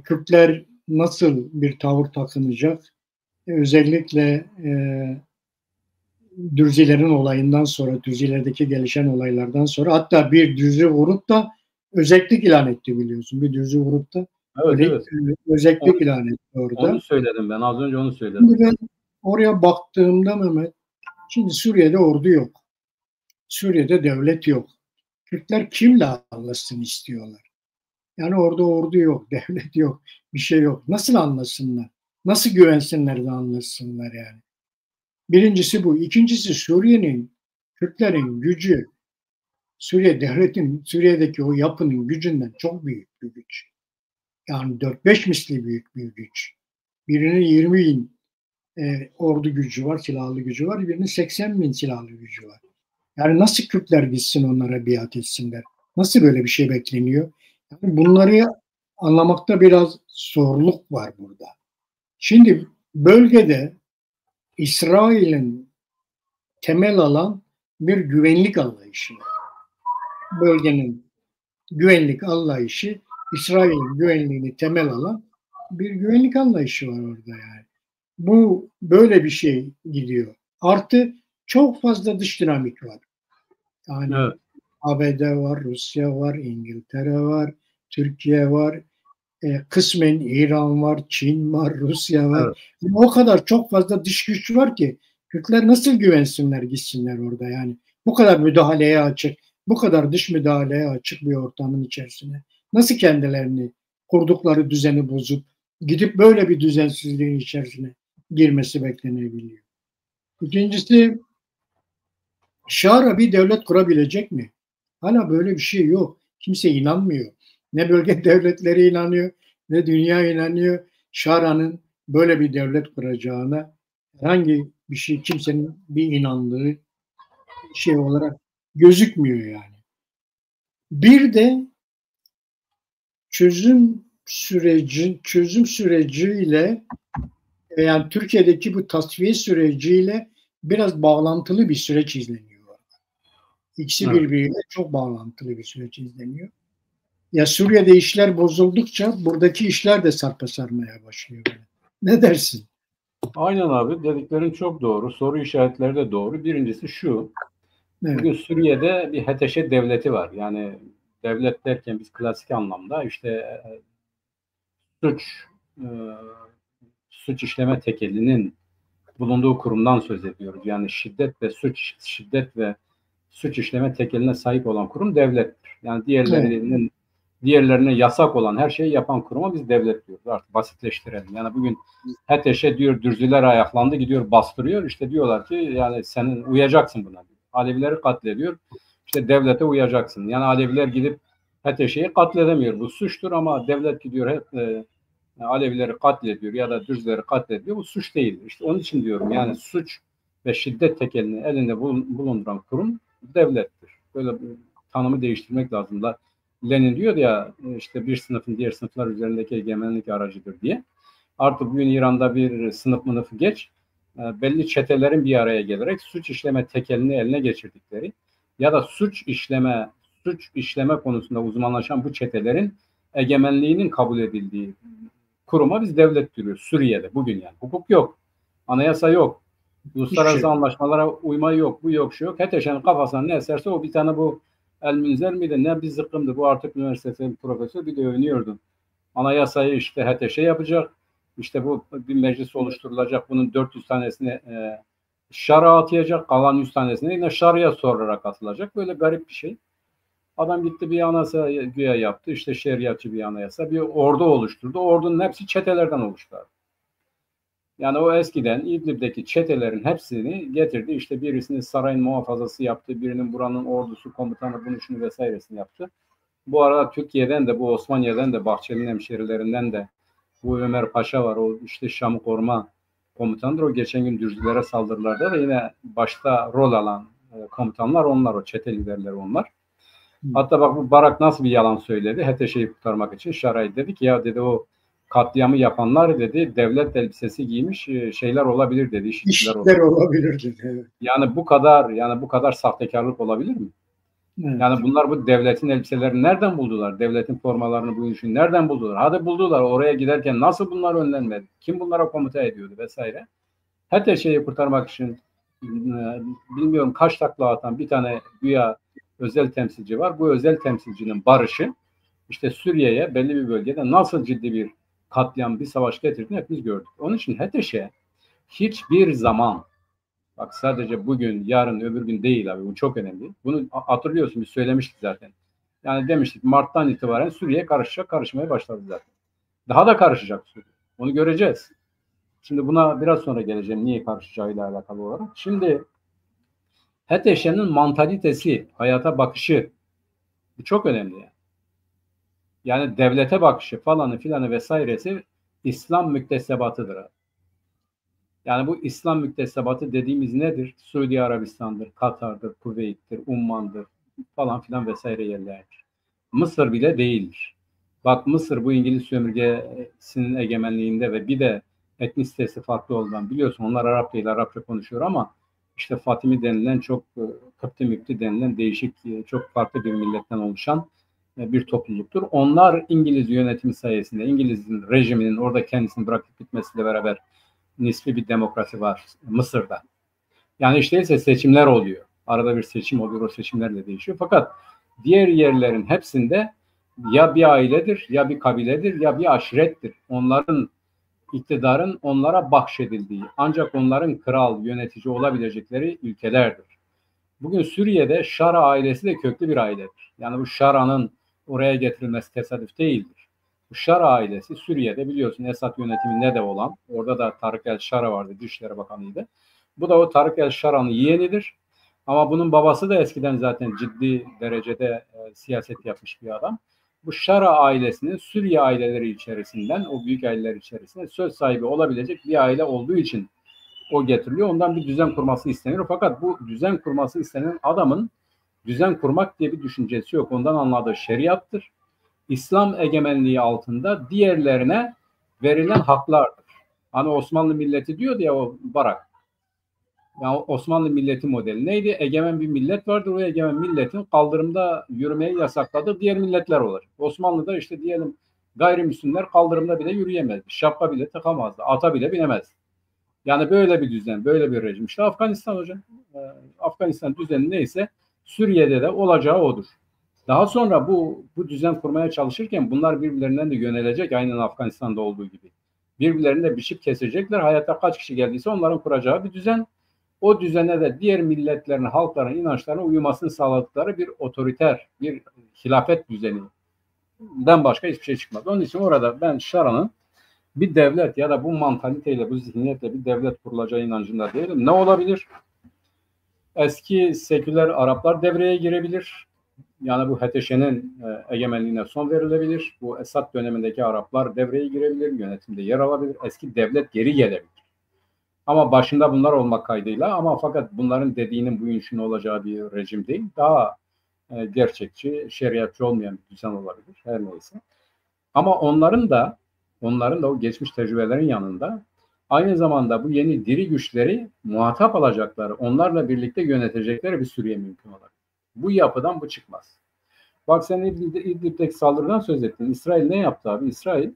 Kürtler nasıl bir tavır takınacak? Özellikle Dürzilerin olayından sonra, Dürzilerdeki gelişen olaylardan sonra hatta bir Dürzi vurup da özellik ilan etti biliyorsun. Bir Dürzi vurup da özellik ilan etti orada. Onu söyledim ben. Az önce onu söyledim. Şimdi ben oraya baktığımda Mehmet, şimdi Suriye'de ordu yok. Suriye'de devlet yok. Kürtler kimle anlaşsın istiyorlar? Yani orada ordu yok, devlet yok, bir şey yok. Nasıl anlasınlar? Nasıl güvensinler de anlasınlar yani? Birincisi bu. İkincisi Suriye'nin, Kürtlerin gücü, Suriye devletin, Suriye'deki o yapının gücünden çok büyük bir güç. Yani 4-5 misli büyük bir güç. Birinin 20 bin ordu gücü var, silahlı gücü var. Birinin 80 bin silahlı gücü var. Yani nasıl Kürtler gitsin onlara biat etsinler? Nasıl böyle bir şey bekleniyor? Yani bunları anlamakta biraz zorluk var burada. Şimdi bölgede İsrail'in temel alan bir güvenlik anlayışı var. Bölgenin güvenlik anlayışı, İsrail'in güvenliğini temel alan bir güvenlik anlayışı var orada yani. Bu böyle bir şey gidiyor. Artı çok fazla dış dinamik var. Yani Evet. ABD var, Rusya var, İngiltere var, Türkiye var, kısmen İran var, Çin var, Rusya var. Evet. Yani o kadar çok fazla dış güç var ki Türkler nasıl güvensinler gitsinler orada yani. Bu kadar müdahaleye açık, bu kadar dış müdahaleye açık bir ortamın içerisine. Nasıl kendilerini kurdukları düzeni bozup gidip böyle bir düzensizliğin içerisine girmesi beklenebiliyor. İkincisi, Şara bir devlet kurabilecek mi? Hala böyle bir şey yok. Kimse inanmıyor. Ne bölge devletleri inanıyor, ne dünya inanıyor. Şara'nın böyle bir devlet kuracağına herhangi bir şey kimsenin bir inandığı şey olarak gözükmüyor yani. Bir de çözüm süreciyle yani Türkiye'deki bu tasfiye süreciyle biraz bağlantılı bir süreç izleniyor. İkisi Evet. birbiriyle çok bağlantılı bir süreç izleniyor. Ya Suriye'de işler bozuldukça buradaki işler de sarpa sarmaya başlıyor. Ne dersin? Aynen abi, dediklerin çok doğru. Soru işaretleri de doğru. Birincisi şu. Evet. Bugün Suriye'de bir HTŞ devleti var. Yani devlet derken biz klasik anlamda işte suç e, suç işleme tekelinin bulunduğu kurumdan söz ediyoruz. Yani şiddet ve suç işleme tekeline sahip olan kurum devlettir. Yani Evet. diğerlerine yasak olan her şeyi yapan kuruma biz devlet diyoruz. Artık basitleştirelim. Yani bugün HTŞ diyor, Dürzüler ayaklandı, gidiyor bastırıyor. İşte diyorlar ki yani senin uyacaksın buna. Alevileri katlediyor. İşte devlete uyacaksın. Yani Aleviler gidip HTŞ'yi katledemiyor. Bu suçtur ama devlet gidiyor hep Alevileri katlediyor ya da Düzleri katlediyor. Bu suç değildir. İşte onun için diyorum yani suç ve şiddet tekelini elinde bulunduran kurum devlettir. Böyle bir tanımı değiştirmek lazım. Lenin diyor ya işte bir sınıfın diğer sınıflar üzerindeki egemenlik aracıdır diye. Artık bugün İran'da bir sınıf mınıfı geç, belli çetelerin bir araya gelerek suç işleme tekelini eline geçirdikleri ya da suç işleme konusunda uzmanlaşan bu çetelerin egemenliğinin kabul edildiği kuruma biz devlet diyoruz Suriye'de bugün yani. Hukuk yok, anayasa yok, Hiçbir şey uluslararası yok. anlaşmalara uyma yok, bu yok, şu yok. HTŞ'nin kafasına ne eserse o bir tane bu El Münzer miydi ne bir zıkkımdı bu artık üniversitesi profesör bir de övünüyordu. Anayasayı işte HTŞ yapacak. İşte bu bir meclis oluşturulacak. Bunun 400 tanesini şara atayacak. Kalan 100 tanesini yine şarıya sorarak atılacak. Böyle garip bir şey. Adam gitti bir anayasa güya yaptı. İşte şeriatçı bir anayasa. Bir ordu oluşturdu. Ordunun hepsi çetelerden oluştu. Yani o eskiden İdlib'deki çetelerin hepsini getirdi. İşte birisini sarayın muhafazası yaptı. Birinin buranın ordusu komutanı bunu şunu vesairesini yaptı. Bu arada Türkiye'den de bu Osmaniye'den de Bahçeli'nin hemşerilerinden de bu Ömer Paşa var. O işte Şam'ı koruma komutanıdır. O geçen gün Dürzülere saldırılarda da yine başta rol alan komutanlar onlar. O çete liderleri onlar. Hatta bak bu Barak nasıl bir yalan söyledi. HTŞ'yi kurtarmak için Şaray dedi ki ya dedi o katliamı yapanlar dedi devlet elbisesi giymiş şeyler olabilir dedi. İşçiler İşler olabilir. olabilir. Evet. Yani bu kadar sahtekarlık olabilir mi? Evet. Yani bunlar bu devletin elbiselerini nereden buldular? Devletin formalarını bu işin nereden buldular? Hadi buldular. Oraya giderken nasıl bunlar önlenmedi? Kim bunlara komuta ediyordu vesaire? Her şeyi kurtarmak için bilmiyorum kaç takla atan bir tane güya özel temsilci var. Bu özel temsilcinin barışı işte Suriye'ye belli bir bölgede nasıl ciddi bir katliam, bir savaş getirdiğini hepimiz gördük. Onun için HTŞ hiçbir zaman bak sadece bugün, yarın, öbür gün değil abi. Bu çok önemli. Bunu hatırlıyorsun biz söylemiştik zaten. Yani demiştik Mart'tan itibaren Suriye karışmaya başladı zaten. Daha da karışacak Suriye. Onu göreceğiz. Şimdi buna biraz sonra geleceğim niye karışacağıyla alakalı olarak. Şimdi HTŞ'nin mantalitesi, hayata bakışı bu çok önemli yani. Yani devlete bakışı falanı filanı vesairesi İslam müktesebatıdır. Yani bu İslam müktesebatı dediğimiz nedir? Suudi Arabistan'dır, Katar'dır, Kuveyt'tir, Umman'dır falan filan vesaire yerlerdir. Mısır bile değildir. Bak Mısır bu İngiliz sömürgesinin egemenliğinde ve bir de etnisitesi farklı olduğundan biliyorsun onlar Arap değil, Arapça konuşuyor ama işte Fatimi denilen çok Kıpti Müpti denilen değişik çok farklı bir milletten oluşan bir topluluktur. Onlar İngiliz yönetimi sayesinde İngiliz'in rejiminin orada kendisini bırakıp gitmesiyle beraber nispi bir demokrasi var Mısır'da. Yani işte ise seçimler oluyor. Arada bir seçim oluyor, o seçimlerle değişiyor. Fakat diğer yerlerin hepsinde ya bir ailedir, ya bir kabiledir, ya bir aşirettir. Onların iktidarın onlara bahşedildiği, ancak onların kral, yönetici olabilecekleri ülkelerdir. Bugün Suriye'de Şara ailesi de köklü bir ailedir. Yani bu Şara'nın oraya getirilmesi tesadüf değildir. Bu Şara ailesi Suriye'de biliyorsun Esad yönetiminde de olan, orada da Tarık el-Şara vardı, Dışişleri Bakanı'ydı. Bu da o Tarık el-Şara'nın yeğenidir. Ama bunun babası da eskiden zaten ciddi derecede siyaset yapmış bir adam. Bu Şara ailesinin Suriye aileleri içerisinden, o büyük aileler içerisinde söz sahibi olabilecek bir aile olduğu için o getiriliyor. Ondan bir düzen kurması isteniyor. Fakat bu düzen kurması istenen adamın düzen kurmak diye bir düşüncesi yok. Ondan anladığı şeriattır. İslam egemenliği altında diğerlerine verilen haklardır. Hani Osmanlı milleti diyordu ya o Barak. Yani Osmanlı milleti modeli neydi? Egemen bir millet vardır. O egemen milletin kaldırımda yürümeyi yasakladığı diğer milletler olur. Osmanlı'da işte diyelim gayrimüslimler kaldırımda bile yürüyemezdi. Şapka bile takamazdı. Ata bile binemezdi. Yani böyle bir düzen, böyle bir rejim. İşte Afganistan hocam. Afganistan düzeni neyse Suriye'de de olacağı odur. Daha sonra bu düzen kurmaya çalışırken bunlar birbirlerinden de yönelecek aynen Afganistan'da olduğu gibi. Birbirlerini de biçip kesecekler. Hayatta kaç kişi geldiyse onların kuracağı bir düzen. O düzene de diğer milletlerin, halkların inançlarına uyumasını sağladıkları bir otoriter, bir hilafet düzeninden başka hiçbir şey çıkmaz. Onun için orada ben Şara'nın bir devlet ya da bu mantaliteyle, bu zihniyetle bir devlet kurulacağı inancında değilim. Ne olabilir? Eski seküler Araplar devreye girebilir. Yani bu HTŞ'nin egemenliğine son verilebilir. Bu Esad dönemindeki Araplar devreye girebilir, yönetimde yer alabilir. Eski devlet geri gelebilir. Ama başında bunlar olmak kaydıyla ama fakat bunların dediğinin bu işin olacağı bir rejim değil. Daha gerçekçi, şeriatçı olmayan bir düzen olabilir. Her neyse. Ama onların da o geçmiş tecrübelerin yanında aynı zamanda bu yeni diri güçleri muhatap alacakları, onlarla birlikte yönetecekleri bir Suriye mümkün olabilir. Bu yapıdan bu çıkmaz. Bak sen İdlib'deki saldırıdan söz ettin. İsrail ne yaptı abi? İsrail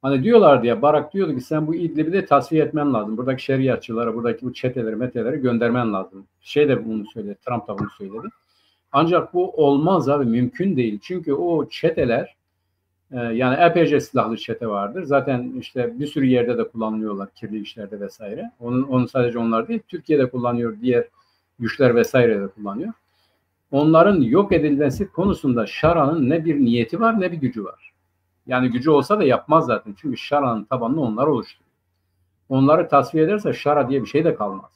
hani diyorlardı ya, Barak diyordu ki sen bu İdlib'i de tasfiye etmen lazım. Buradaki şeriatçılara, buradaki bu çeteleri, meteleri göndermen lazım. Şey de bunu söyledi, Trump da bunu söyledi. Ancak bu olmaz abi, mümkün değil. Çünkü o çeteler yani epeyce silahlı çete vardır. Zaten işte bir sürü yerde de kullanılıyorlar, kirli işlerde vesaire. Onu sadece onlar değil, Türkiye'de kullanıyor, diğer güçler vesaire de kullanıyor. Onların yok edilmesi konusunda Şara'nın ne bir niyeti var ne bir gücü var. Yani gücü olsa da yapmaz zaten. Çünkü Şara'nın tabanını onlar oluşturuyor. Onları tasfiye ederse Şara diye bir şey de kalmaz.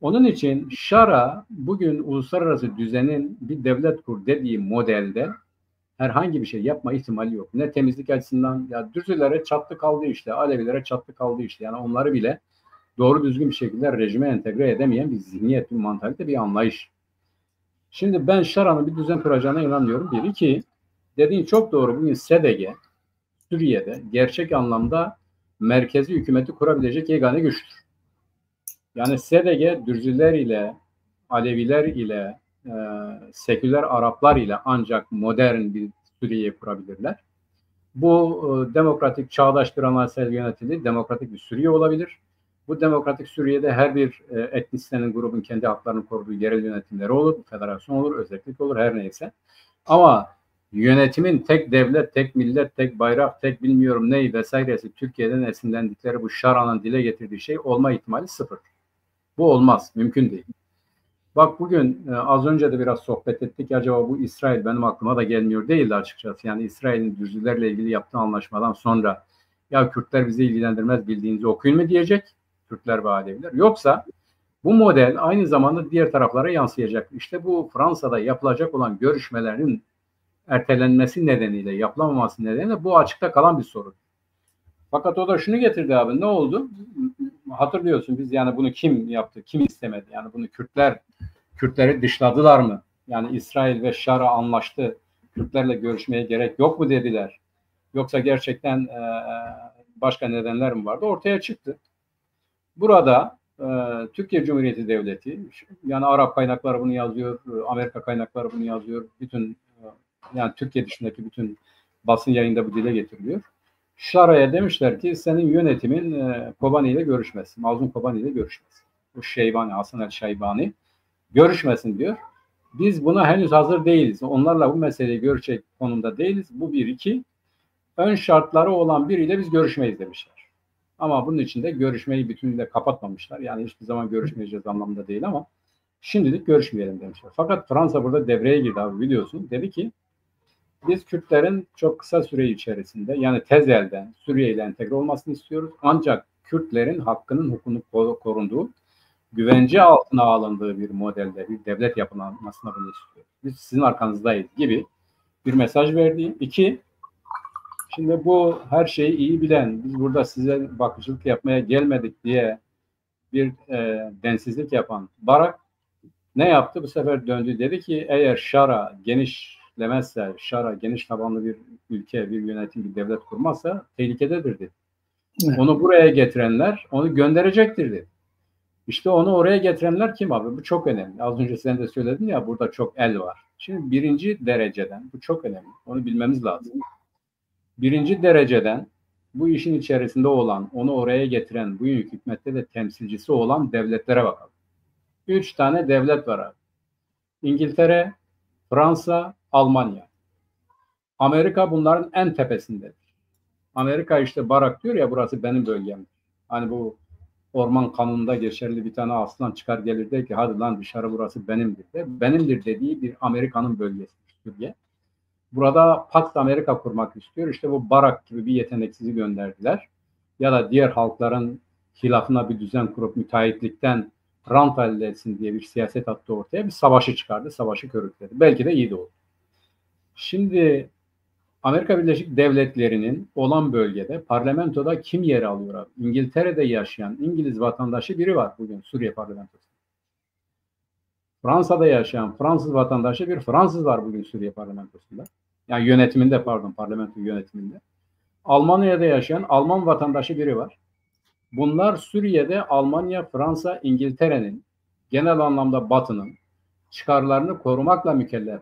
Onun için Şara bugün uluslararası düzenin bir devlet kur dediği modelde herhangi bir şey yapma ihtimali yok. Ne temizlik açısından, ya Düzülere çattı kaldı işte, Alevilere çattı kaldı işte. Yani onları bile doğru düzgün bir şekilde rejime entegre edemeyen bir zihniyet, bir mantalite, bir anlayış. Şimdi ben Şara'nın bir düzen kuracağına inanıyorum. Bir, iki, dediğin çok doğru. Bugün SDG, Suriye'de gerçek anlamda merkezi hükümeti kurabilecek yegane güçtür. Yani SDG, Dürzüler ile, Aleviler ile, seküler Araplar ile ancak modern bir Suriye kurabilirler. Bu demokratik, çağdaş bir anayasal yönetili demokratik bir Suriye olabilir. Bu demokratik Suriye'de her bir etnisitenin, grubun kendi haklarını koruduğu yerel yönetimleri olur, federasyon olur, özellik olur, her neyse. Ama yönetimin tek devlet, tek millet, tek bayrak, tek bilmiyorum ney vesairesi Türkiye'den esinlendikleri bu Şara'nın dile getirdiği şey olma ihtimali sıfır. Bu olmaz, mümkün değil. Bak bugün az önce de biraz sohbet ettik. Acaba bu İsrail benim aklıma da gelmiyor değildi açıkçası. Yani İsrail'in Dürzülerle ilgili yaptığı anlaşmadan sonra ya Kürtler bizi ilgilendirmez, bildiğinizi okuyun mu diyecek Kürtler ve Aleviler. Yoksa bu model aynı zamanda diğer taraflara yansıyacak. İşte bu Fransa'da yapılacak olan görüşmelerin ertelenmesi nedeniyle, yapılamaması nedeniyle bu açıkta kalan bir sorun. Fakat o da şunu getirdi abi, ne oldu? Hatırlıyorsun biz, yani bunu kim yaptı, kim istemedi? Yani bunu Kürtleri dışladılar mı? Yani İsrail ve Şara anlaştı, Kürtlerle görüşmeye gerek yok mu dediler? Yoksa gerçekten başka nedenler mi vardı? Ortaya çıktı. Burada Türkiye Cumhuriyeti Devleti, yani Arap kaynakları bunu yazıyor, Amerika kaynakları bunu yazıyor, bütün yani Türkiye dışındaki bütün basın yayında bu dile getiriliyor. Şara'ya demişler ki senin yönetimin Kobani ile görüşmesin. Mazlum Kobani ile görüşmesin. Bu Şeybani, Hasan el Şeybani görüşmesin diyor. Biz buna henüz hazır değiliz. Onlarla bu meseleyi görüşecek konumda değiliz. Bu bir. İki, ön şartları olan biriyle biz görüşmeyiz demişler. Ama bunun için de görüşmeyi bütünüyle kapatmamışlar. Yani hiçbir zaman görüşmeyeceğiz anlamında değil ama şimdilik görüşmeyelim demişler. Fakat Fransa burada devreye girdi abi, biliyorsun. Dedi ki biz Kürtlerin çok kısa süre içerisinde, yani tez elden Suriye ile entegre olmasını istiyoruz. Ancak Kürtlerin hakkının, hukukunun korunduğu, güvence altına alındığı bir modelde bir devlet yapılmasını bunu istiyoruz. Biz sizin arkanızdayız gibi bir mesaj verdi. İki, şimdi bu her şeyi iyi bilen, biz burada size bakıcılık yapmaya gelmedik diye bir densizlik yapan Barak ne yaptı? Bu sefer döndü, dedi ki eğer Şara genişlemezse, Şara geniş tabanlı bir ülke, bir yönetim, bir devlet kurmazsa tehlikededir dedi. Evet. Onu buraya getirenler onu gönderecektir dedi. İşte onu oraya getirenler kim abi? Bu çok önemli. Az önce sen de söyledin ya, burada çok el var. Şimdi birinci dereceden, bu çok önemli. Onu bilmemiz lazım. Birinci dereceden bu işin içerisinde olan, onu oraya getiren, bu hükümette de temsilcisi olan devletlere bakalım. 3 tane devlet var abi. İngiltere, Fransa, Almanya. Amerika bunların en tepesindedir. Amerika işte Barak diyor ya, burası benim bölgem. Hani bu orman kanununda geçerli bir tane aslan çıkar gelir der ki hadi lan dışarı, burası benimdir de. Benimdir dediği bir Amerika'nın bölgesi Türkiye. Burada Pax Amerika kurmak istiyor. İşte bu Barak gibi bir yeteneksizi gönderdiler. Ya da diğer halkların hilafına bir düzen kurup müteahhitlikten rant elde etsin diye bir siyaset attı ortaya. Bir savaşı çıkardı, savaşı körükledi. Belki de iyi de oldu. Şimdi Amerika Birleşik Devletleri'nin olan bölgede parlamentoda kim yer alıyor abi? İngiltere'de yaşayan İngiliz vatandaşı biri var bugün Suriye parlamentosunda. Fransa'da yaşayan Fransız vatandaşı bir Fransız var bugün Suriye parlamentosunda. Yani yönetiminde, parlamento yönetiminde. Almanya'da yaşayan Alman vatandaşı biri var. Bunlar Suriye'de Almanya, Fransa, İngiltere'nin, genel anlamda Batı'nın çıkarlarını korumakla mükellef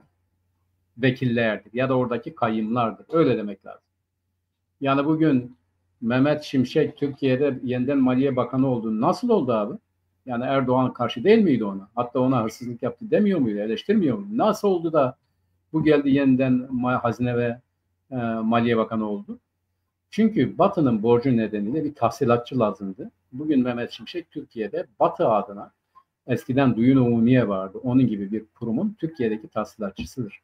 vekillerdir ya da oradaki kayyımlardır. Öyle demek lazım. Yani bugün Mehmet Şimşek Türkiye'de yeniden Maliye Bakanı oldu. Nasıl oldu abi? Yani Erdoğan karşı değil miydi ona? Hatta ona hırsızlık yaptı demiyor muydu? Eleştirmiyor muydu? Nasıl oldu da bu geldi yeniden Hazine ve Maliye Bakanı oldu? Çünkü Batı'nın borcu nedeniyle bir tahsilatçı lazımdı. Bugün Mehmet Şimşek Türkiye'de Batı adına, eskiden Duyun Umumiye vardı, onun gibi bir kurumun Türkiye'deki tahsilatçısıdır.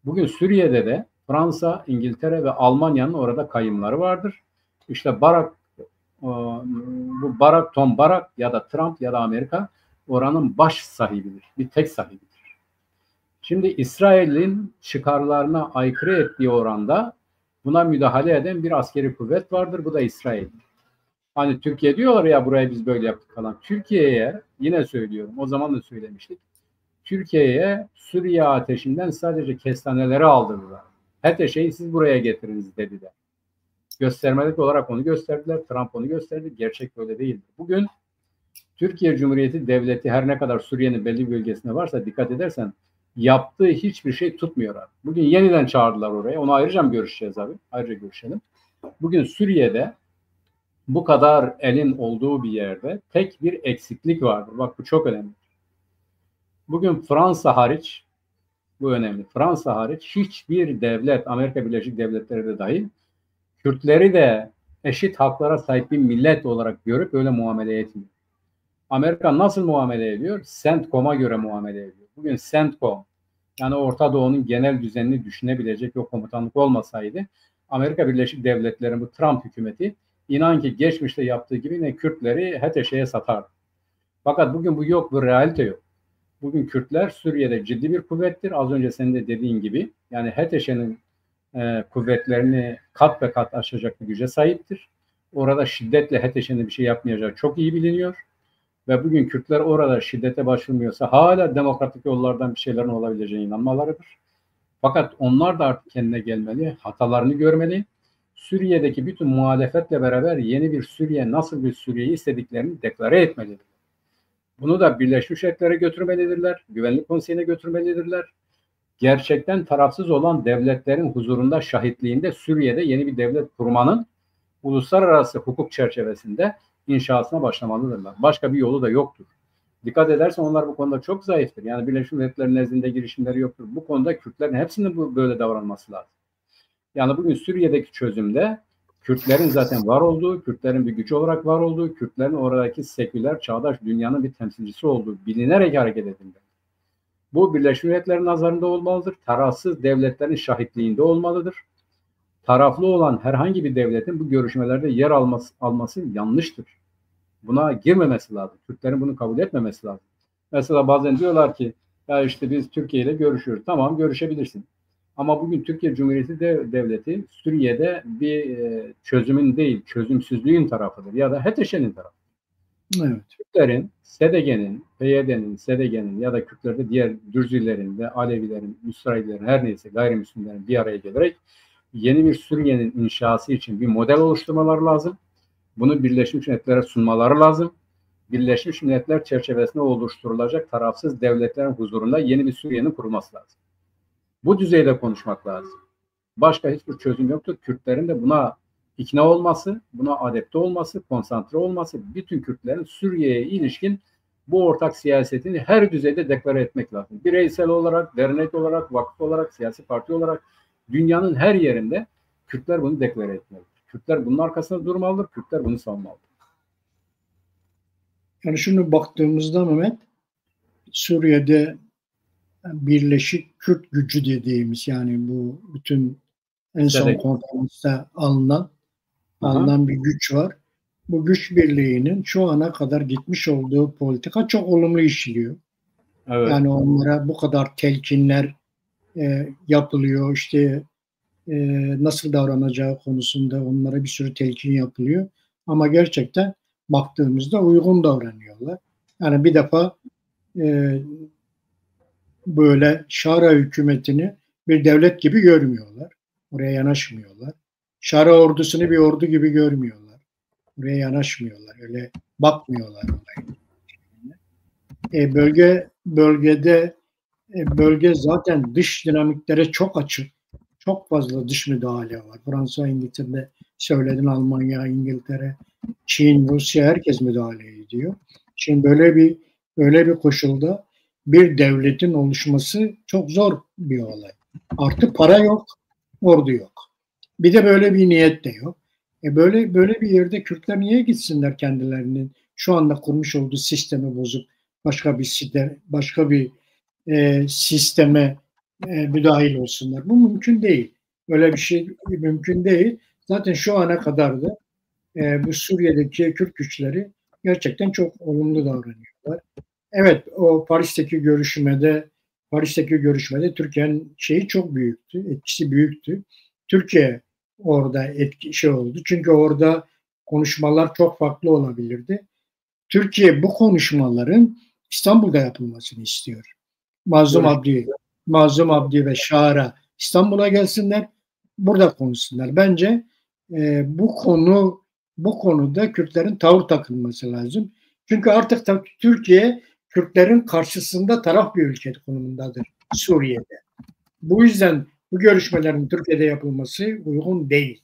Bugün Suriye'de de Fransa, İngiltere ve Almanya'nın orada kayyımları vardır. İşte Barak, bu Barak, Tom Barak ya da Trump ya da Amerika oranın baş sahibidir. Bir tek sahibidir. Şimdi İsrail'in çıkarlarına aykırı ettiği oranda buna müdahale eden bir askeri kuvvet vardır. Bu da İsrail. Hani Türkiye diyorlar ya buraya biz böyle yaptık falan. Türkiye'ye, yine söylüyorum, o zaman da söylemiştik. Türkiye'ye Suriye ateşinden sadece kestaneleri aldırdılar. HTŞ'yi siz buraya getiriniz dediler. Göstermelik olarak onu gösterdiler. Trump onu gösterdi. Gerçek böyle değildir. Bugün Türkiye Cumhuriyeti Devleti her ne kadar Suriye'nin belli bir bölgesinde varsa, dikkat edersen yaptığı hiçbir şey tutmuyor abi. Bugün yeniden çağırdılar oraya. Onu ayrıca görüşeceğiz abi. Ayrıca görüşelim. Bugün Suriye'de bu kadar elin olduğu bir yerde tek bir eksiklik vardır. Bak bu çok önemli. Bugün Fransa hariç, bu önemli, Fransa hariç hiçbir devlet, Amerika Birleşik Devletleri de dahil, Kürtleri de eşit haklara sahip bir millet olarak görüp öyle muamele etmiyor. Amerika nasıl muamele ediyor? CENTCOM'a göre muamele ediyor. Bugün CENTCOM, yani Orta Doğu'nun genel düzenini düşünebilecek o komutanlık olmasaydı, Amerika Birleşik Devletleri'nin bu Trump hükümeti inan ki geçmişte yaptığı gibi yine Kürtleri HTŞ'ye satardı. Fakat bugün bu yok, bu realite yok. Bugün Kürtler Suriye'de ciddi bir kuvvettir. Az önce senin de dediğin gibi. Yani HTŞ'nin kuvvetlerini kat be kat aşacak bir güce sahiptir. Orada şiddetle HTŞ'nin bir şey yapmayacağı çok iyi biliniyor. Ve bugün Kürtler orada şiddete başvurmuyorsa hala demokratik yollardan bir şeylerin olabileceğine inanmalarıdır. Fakat onlar da artık kendine gelmeli, hatalarını görmeli. Suriye'deki bütün muhalefetle beraber yeni bir Suriye, nasıl bir Suriye'yi istediklerini deklare etmelidir. Bunu da Birleşmiş Milletler'e götürmelidirler, Güvenlik Konseyi'ne götürmelidirler. Gerçekten tarafsız olan devletlerin huzurunda, şahitliğinde Suriye'de yeni bir devlet kurmanın uluslararası hukuk çerçevesinde inşasına başlamalıdırlar. Başka bir yolu da yoktur. Dikkat edersen onlar bu konuda çok zayıftır. Yani Birleşmiş Milletler'in nezdinde girişimleri yoktur. Bu konuda Kürtlerin hepsinin böyle davranması lazım. Yani bugün Suriye'deki çözümde Kürtlerin zaten var olduğu, Kürtlerin bir güç olarak var olduğu, Kürtlerin oradaki seküler, çağdaş dünyanın bir temsilcisi olduğu bilinerek hareket edildi. Bu Birleşmiş Milletler'in nazarında olmalıdır. Tarafsız devletlerin şahitliğinde olmalıdır. Taraflı olan herhangi bir devletin bu görüşmelerde yer alması yanlıştır. Buna girmemesi lazım. Türklerin bunu kabul etmemesi lazım. Mesela bazen diyorlar ki ya işte biz Türkiye ile görüşüyoruz. Tamam, görüşebilirsin. Ama bugün Türkiye Cumhuriyeti Devleti Suriye'de bir çözümün değil, çözümsüzlüğün tarafıdır ya da HTŞ'nin tarafı. Evet. Kürtlerin, SDG'nin, PYD'nin, SDG'nin ya da Kürtlerde diğer Dürzilerin ve Alevilerin, İsraillerin her neyse gayrimüslimlerin bir araya gelerek yeni bir Suriye'nin inşası için bir model oluşturmaları lazım. Bunu Birleşmiş Milletler'e sunmaları lazım. Birleşmiş Milletler çerçevesinde oluşturulacak tarafsız devletlerin huzurunda yeni bir Suriye'nin kurulması lazım. Bu düzeyde konuşmak lazım. Başka hiçbir çözüm yoktur. Kürtlerin de buna ikna olması, buna adapte olması, konsantre olması, bütün Kürtlerin Suriye'ye ilişkin bu ortak siyasetini her düzeyde deklare etmek lazım. Bireysel olarak, dernek olarak, vakıf olarak, siyasi parti olarak dünyanın her yerinde Kürtler bunu deklare etmelidir. Kürtler bunun arkasında durmalıdır, Kürtler bunu savunmalıdır. Yani şunu baktığımızda Mehmet, Suriye'de Birleşik Kürt gücü dediğimiz, yani bu bütün en son konferansta alınan bir güç var. Bu güç birliğinin şu ana kadar gitmiş olduğu politika çok olumlu işliyor. Evet. Yani onlara bu kadar telkinler yapılıyor. İşte nasıl davranacağı konusunda onlara bir sürü telkin yapılıyor. Ama gerçekten baktığımızda uygun davranıyorlar. Yani bir defa böyle Şara hükümetini bir devlet gibi görmüyorlar. Oraya yanaşmıyorlar. Şara ordusunu bir ordu gibi görmüyorlar. Oraya yanaşmıyorlar. Öyle bakmıyorlar oraya. Bölge zaten dış dinamiklere çok açık. Çok fazla dış müdahale var. Fransa, İngiltere söyledin, Almanya, İngiltere, Çin, Rusya, herkes müdahale ediyor. Şimdi böyle bir koşulda bir devletin oluşması çok zor bir olay. Artı para yok, ordu yok. Bir de böyle bir niyet de yok. Böyle bir yerde Kürtler niye gitsinler kendilerinin şu anda kurmuş olduğu sistemi bozup başka bir sisteme müdahil olsunlar? Bu mümkün değil. Öyle bir şey mümkün değil. Zaten şu ana kadar da bu Suriye'deki Kürt güçleri gerçekten çok olumlu davranıyorlar. Evet, o Paris'teki görüşmede Türkiye'nin şeyi çok büyüktü, etkisi büyüktü. Türkiye orada oldu. Çünkü orada konuşmalar çok farklı olabilirdi. Türkiye bu konuşmaların İstanbul'da yapılmasını istiyor. Mazlum Abdi ve Şara İstanbul'a gelsinler, burada konuşsunlar. Bence bu konuda Kürtlerin tavır takılması lazım. Çünkü artık Türkiye Kürtlerin karşısında taraf bir ülke konumundadır Suriye'de. Bu yüzden bu görüşmelerin Türkiye'de yapılması uygun değil.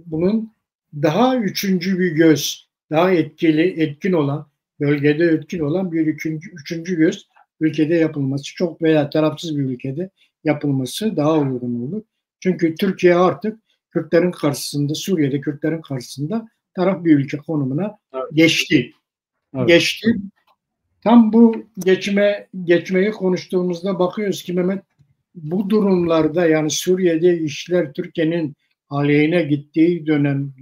Bunun daha üçüncü bir göz, daha etkin olan, bölgede etkin olan bir üçüncü göz ülkede yapılması, veya tarafsız bir ülkede yapılması daha uygun olur. Çünkü Türkiye artık Kürtlerin karşısında, Suriye'de Kürtlerin karşısında taraf bir ülke konumuna geçti. Evet. Geçti. Tam bu geçmeyi konuştuğumuzda bakıyoruz ki Mehmet, bu durumlarda, yani Suriye'de işler Türkiye'nin aleyhine gittiği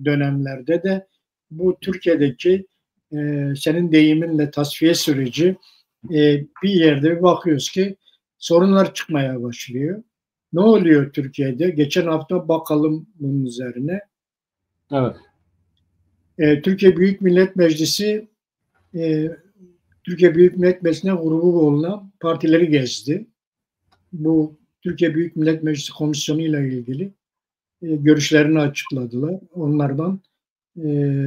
dönemlerde de bu Türkiye'deki senin deyiminle tasfiye süreci bir yerde bakıyoruz ki sorunlar çıkmaya başlıyor. Ne oluyor Türkiye'de? Geçen hafta bakalım bunun üzerine. Evet. Türkiye Büyük Millet Meclisi Meclisi'ne grubu bulunan partileri gezdi. Bu Türkiye Büyük Millet Meclisi Komisyonu ile ilgili görüşlerini açıkladılar. Onlardan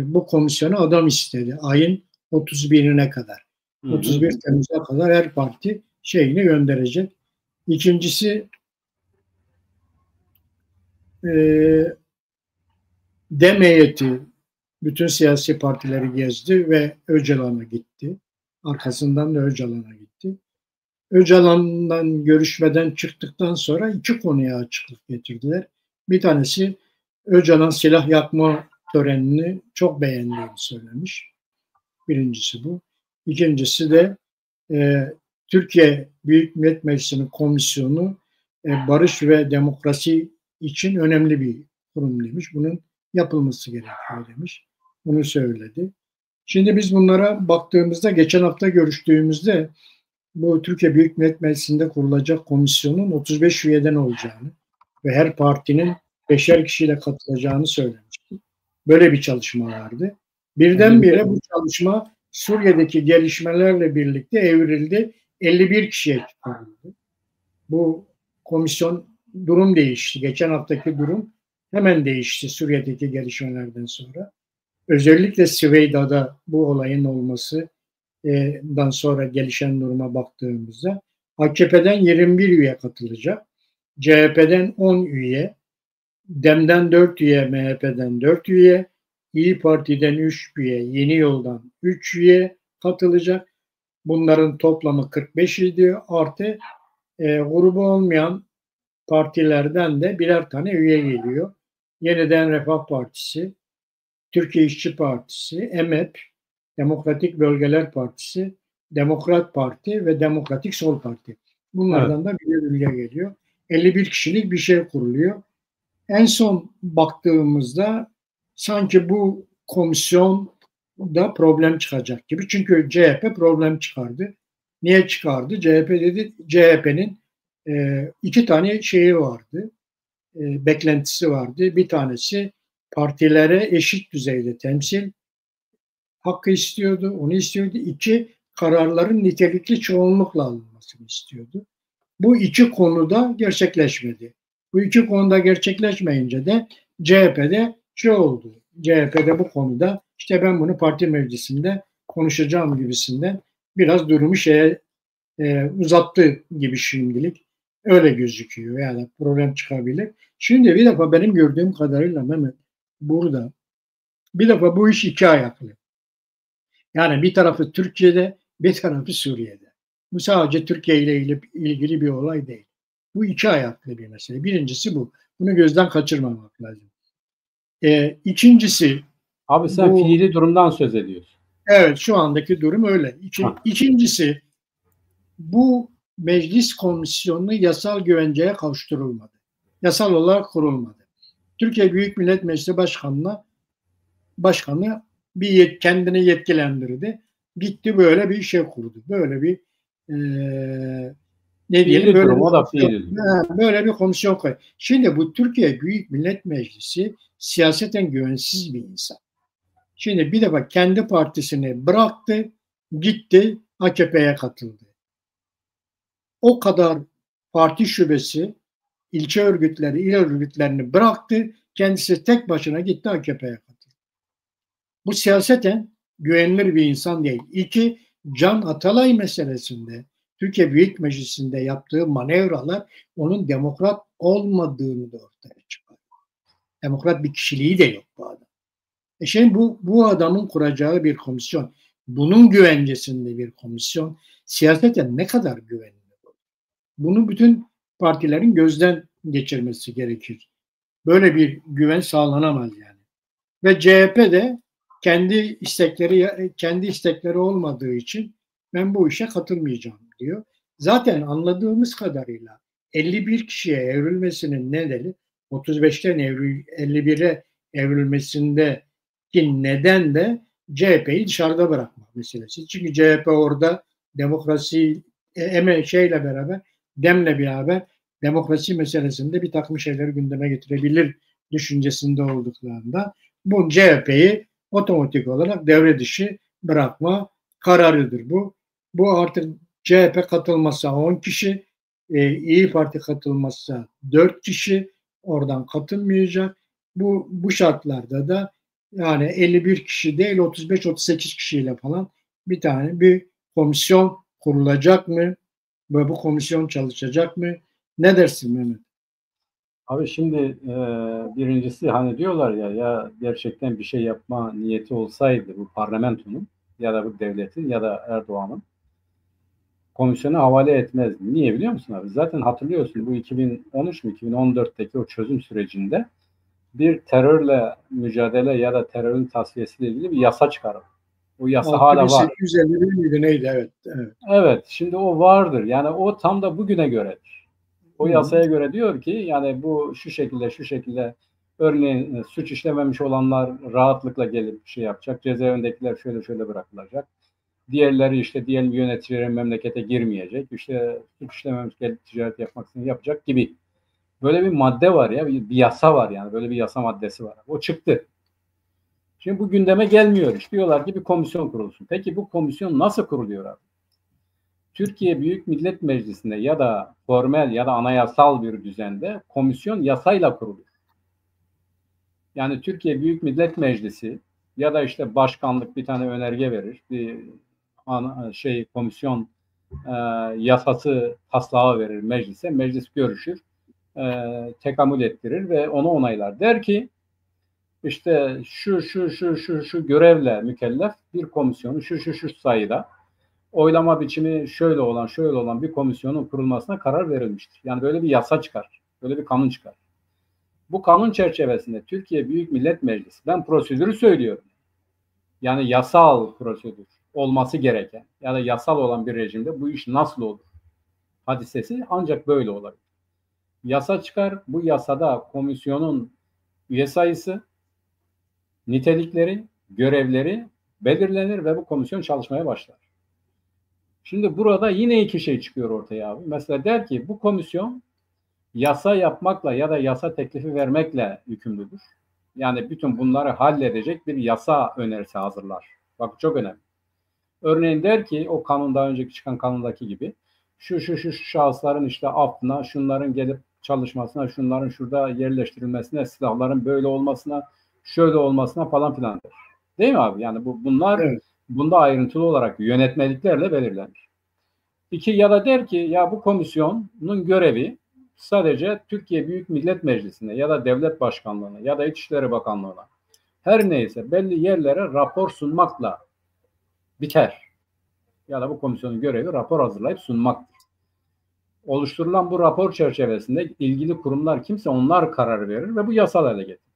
bu komisyona adam istedi. Ayın 31'ine kadar. 31 Temmuz'a kadar her parti şeyini gönderecek. İkincisi Dem heyeti bütün siyasi partileri gezdi ve Öcalan'a gitti. Arkasından da Öcalan'a gitti. Öcalan'dan görüşmeden çıktıktan sonra iki konuya açıklık getirdiler. Bir tanesi Öcalan silah yakma törenini çok beğendiğini söylemiş. Birincisi bu. İkincisi de Türkiye Büyük Millet Meclisi'nin komisyonu barış ve demokrasi için önemli bir kurum demiş. Bunun yapılması gerekiyor demiş. Bunu söyledi. Şimdi biz bunlara baktığımızda geçen hafta görüştüğümüzde bu Türkiye Büyük Millet Meclisi'nde kurulacak komisyonun 35 üyeden olacağını ve her partinin 5'er kişiyle katılacağını söylemişti. Böyle bir çalışma vardı. Birdenbire bu çalışma Suriye'deki gelişmelerle birlikte evrildi. 51 kişiye çıkarıldı. Bu komisyon durum değişti. Geçen haftaki durum hemen değişti Suriye'deki gelişmelerden sonra. Özellikle Süveyda'da bu olayın olmasından sonra gelişen duruma baktığımızda AKP'den 21 üye katılacak. CHP'den 10 üye, DEM'den 4 üye, MHP'den 4 üye, İyi Parti'den 3 üye, Yeni Yol'dan 3 üye katılacak. Bunların toplamı 45 idi. Artı grubu olmayan partilerden de birer tane üye geliyor. Yeniden Refah Partisi, Türkiye İşçi Partisi, EMEP, Demokratik Bölgeler Partisi, Demokrat Parti ve Demokratik Sol Parti. Bunlardan da birer üye geliyor. 51 kişilik bir şey kuruluyor. En son baktığımızda sanki bu komisyonda problem çıkacak gibi. Çünkü CHP problem çıkardı. Niye çıkardı? CHP'nin iki tane şeyi vardı. Beklentisi vardı. Bir tanesi partilere eşit düzeyde temsil hakkı istiyordu. Onu istiyordu. İki, kararların nitelikli çoğunlukla alınmasını istiyordu. Bu iki konuda gerçekleşmedi. Bu iki konuda gerçekleşmeyince de CHP'de şey oldu. CHP'de bu konuda işte ben bunu parti meclisinde konuşacağım gibisinden biraz durumu uzattı gibi şimdilik. Öyle gözüküyor. Yani problem çıkabilir. Şimdi bir defa benim gördüğüm kadarıyla Mehmet burada bir defa bu iş iki ayaklı. Yani bir tarafı Türkiye'de, bir tarafı Suriye'de. Bu sadece Türkiye ile ilgili bir olay değil. Bu iki ayaklı bir mesele. Birincisi bu. Bunu gözden kaçırmamak lazım. İkincisi... Abi sen fiili durumdan söz ediyorsun. Evet, şu andaki durum öyle. İkincisi, bu meclis komisyonu yasal güvenceye kavuşturulmadı. Yasal olarak kurulmadı. Türkiye Büyük Millet Meclisi Başkanı kendini yetkilendirdi. Gitti böyle bir şey kurdu. Böyle bir böyle bir komisyon koydu. Şimdi bu Türkiye Büyük Millet Meclisi siyaseten güvensiz bir insan. Şimdi bir defa kendi partisini bıraktı, gitti AKP'ye katıldı. O kadar parti şubesi, ilçe örgütleri, il örgütlerini bıraktı, kendisi tek başına gitti AKP'ye katıldı. Bu siyaseten güvenilir bir insan değil. İki, Can Atalay meselesinde Türkiye Büyük Meclisi'nde yaptığı manevralar onun demokrat olmadığını da ortaya çıkarıyor. Demokrat bir kişiliği de yok bu adam. Şimdi bu adamın kuracağı bir komisyon, bunun güvencesinde bir komisyon siyaseten ne kadar güvenilir olur? Bunu bütün partilerin gözden geçirmesi gerekir. Böyle bir güven sağlanamaz yani. Ve CHP de kendi istekleri olmadığı için ben bu işe katılmayacağım diyor. Zaten anladığımız kadarıyla 51 kişiye evrilmesinin nedeni 35'ten 51'e evrilmesindeki neden de CHP'yi dışarıda bırakmak meselesi. Çünkü CHP orada demokrasi beraber DEM'le beraber demokrasi meselesinde bir takım şeyleri gündeme getirebilir düşüncesinde olduklarında bu CHP'yi otomatik olarak devre dışı bırakma kararıdır bu. Bu artık CHP katılmazsa 10 kişi, İyi Parti katılmazsa 4 kişi oradan katılmayacak. Bu şartlarda da yani 51 kişi değil 35-38 kişiyle falan bir komisyon kurulacak mı? Ve bu komisyon çalışacak mı? Ne dersin Mehmet? Abi şimdi birincisi hani diyorlar ya gerçekten bir şey yapma niyeti olsaydı bu parlamentonun ya da bu devletin ya da Erdoğan'ın komisyona havale etmez. Niye biliyor musun abi? Zaten hatırlıyorsun bu 2013 mü 2014'teki o çözüm sürecinde bir terörle mücadele ya da terörün tasfiyesiyle ilgili bir yasa çıkarıldı. O yasa hala var. 6851 miydi neydi? Evet. Evet. Evet, şimdi o vardır. Yani o tam da bugüne göredir. O yasaya göre diyor ki yani bu şu şekilde örneğin suç işlememiş olanlar rahatlıkla gelip bir şey yapacak. Cezaevindekiler şöyle bırakılacak. Diğerleri işte diyelim yöneticilerin memlekete girmeyecek. İşte suç işlememiş gelip ticaret yapmak için yapacak gibi. Böyle bir madde var ya, bir yasa var yani. Böyle bir yasa maddesi var. O çıktı. Şimdi bu gündeme gelmiyor. İşte diyorlar ki bir komisyon kurulsun. Peki bu komisyon nasıl kuruluyor abi? Türkiye Büyük Millet Meclisi'nde ya da formel ya da anayasal bir düzende komisyon yasayla kuruluyor. Yani Türkiye Büyük Millet Meclisi ya da işte başkanlık bir tane önerge verir. Bir komisyon yasası taslağı verir meclise. Meclis görüşür. Tekamül ettirir ve onu onaylar. Der ki işte şu görevle mükellef bir komisyonu şu sayıda oylama biçimi şöyle olan bir komisyonun kurulmasına karar verilmiştir. Yani böyle bir yasa çıkar. Böyle bir kanun çıkar. Bu kanun çerçevesinde Türkiye Büyük Millet Meclisi, ben prosedürü söylüyorum. Yani yasal prosedür olması gereken ya da yasal olan bir rejimde bu iş nasıl olur? Hadisesi ancak böyle olabilir. Yasa çıkar. Bu yasada komisyonun üye sayısı, nitelikleri, görevleri belirlenir ve bu komisyon çalışmaya başlar. Şimdi burada yine iki şey çıkıyor ortaya abi. Mesela der ki bu komisyon yasa yapmakla ya da yasa teklifi vermekle yükümlüdür. Yani bütün bunları halledecek bir yasa önerisi hazırlar. Bak çok önemli. Örneğin der ki o kanun daha önceki çıkan kanundaki gibi şu şahısların işte affına, şunların gelip çalışmasına, şunların şurada yerleştirilmesine, silahların böyle olmasına, şöyle olmasına falan filan der. Değil mi abi? Yani bunlar evet. Bunda ayrıntılı olarak yönetmeliklerle belirlenir. İki ya da der ki ya bu komisyonun görevi sadece Türkiye Büyük Millet Meclisi'ne ya da Devlet Başkanlığı'na ya da İçişleri Bakanlığı'na her neyse belli yerlere rapor sunmakla biter. Ya da bu komisyonun görevi rapor hazırlayıp sunmaktır. Oluşturulan bu rapor çerçevesinde ilgili kurumlar kimse onlar karar verir ve bu yasal hale getirir.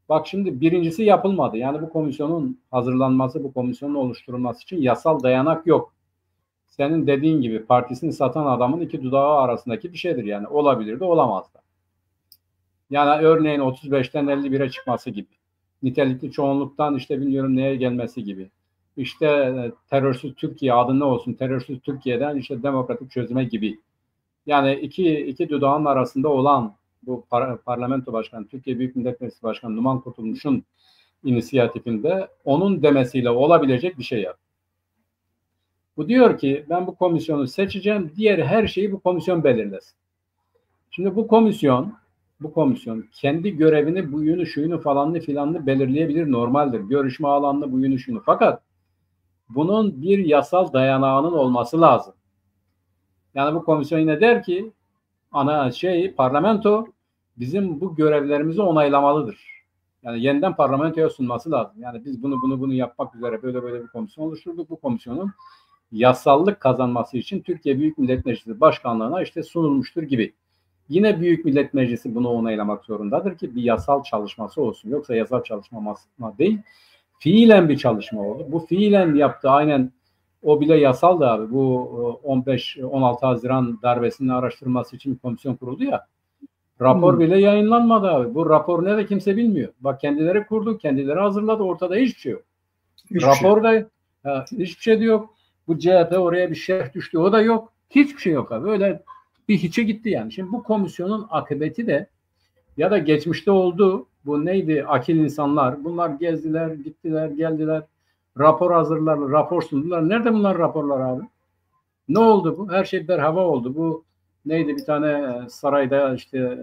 Bak şimdi birincisi yapılmadı. Yani bu komisyonun hazırlanması, bu komisyonun oluşturulması için yasal dayanak yok. Senin dediğin gibi partisini satan adamın iki dudağı arasındaki bir şeydir yani. Olabilir de olamaz da. Yani örneğin 35'ten 51'e çıkması gibi. Nitelikli çoğunluktan işte bilmiyorum neye gelmesi gibi. İşte terörsüz Türkiye adı ne olsun? Terörsüz Türkiye'den işte demokratik çözüme gibi. Yani iki dudağın arasında olan bu parlamento başkanı, Türkiye Büyük Millet Meclisi Başkanı Numan Kurtulmuş'un inisiyatifinde onun demesiyle olabilecek bir şey yap. Bu diyor ki ben bu komisyonu seçeceğim, diğer her şeyi bu komisyon belirlesin. Şimdi bu komisyon kendi görevini, buyunu, şuyunu falanlı filanlı belirleyebilir, normaldir. Görüşme alanını, buyunu, şunu. Fakat bunun bir yasal dayanağının olması lazım. Yani bu komisyon yine der ki parlamento bizim bu görevlerimizi onaylamalıdır. Yani yeniden parlamentoya sunması lazım. Yani biz bunu yapmak üzere böyle bir komisyon oluşturduk. Bu komisyonun yasallık kazanması için Türkiye Büyük Millet Meclisi Başkanlığı'na işte sunulmuştur gibi. Yine Büyük Millet Meclisi bunu onaylamak zorundadır ki bir yasal çalışması olsun. Yoksa yasal çalışma değil, fiilen bir çalışma oldu. Bu fiilen yaptığı aynen o bile yasaldı abi. Bu 15-16 Haziran darbesinin araştırılması için bir komisyon kuruldu ya. Rapor bile yayınlanmadı abi. Bu rapor ne de kimse bilmiyor. Bak kendileri kurdu, kendileri hazırladı. Ortada hiçbir şey yok. Raporda hiçbir şey de yok. Bu CHP oraya bir şerh düştü. O da yok. Hiçbir şey yok abi. Öyle bir hiçe gitti yani. Şimdi bu komisyonun akıbeti de ya da geçmişte oldu. Bu neydi? Akil insanlar. Bunlar gezdiler, gittiler, geldiler. Rapor hazırlarlar, rapor sundular. Nerede bunlar raporlar abi? Ne oldu bu? Her şey berhava oldu. Bu neydi? Bir tane sarayda işte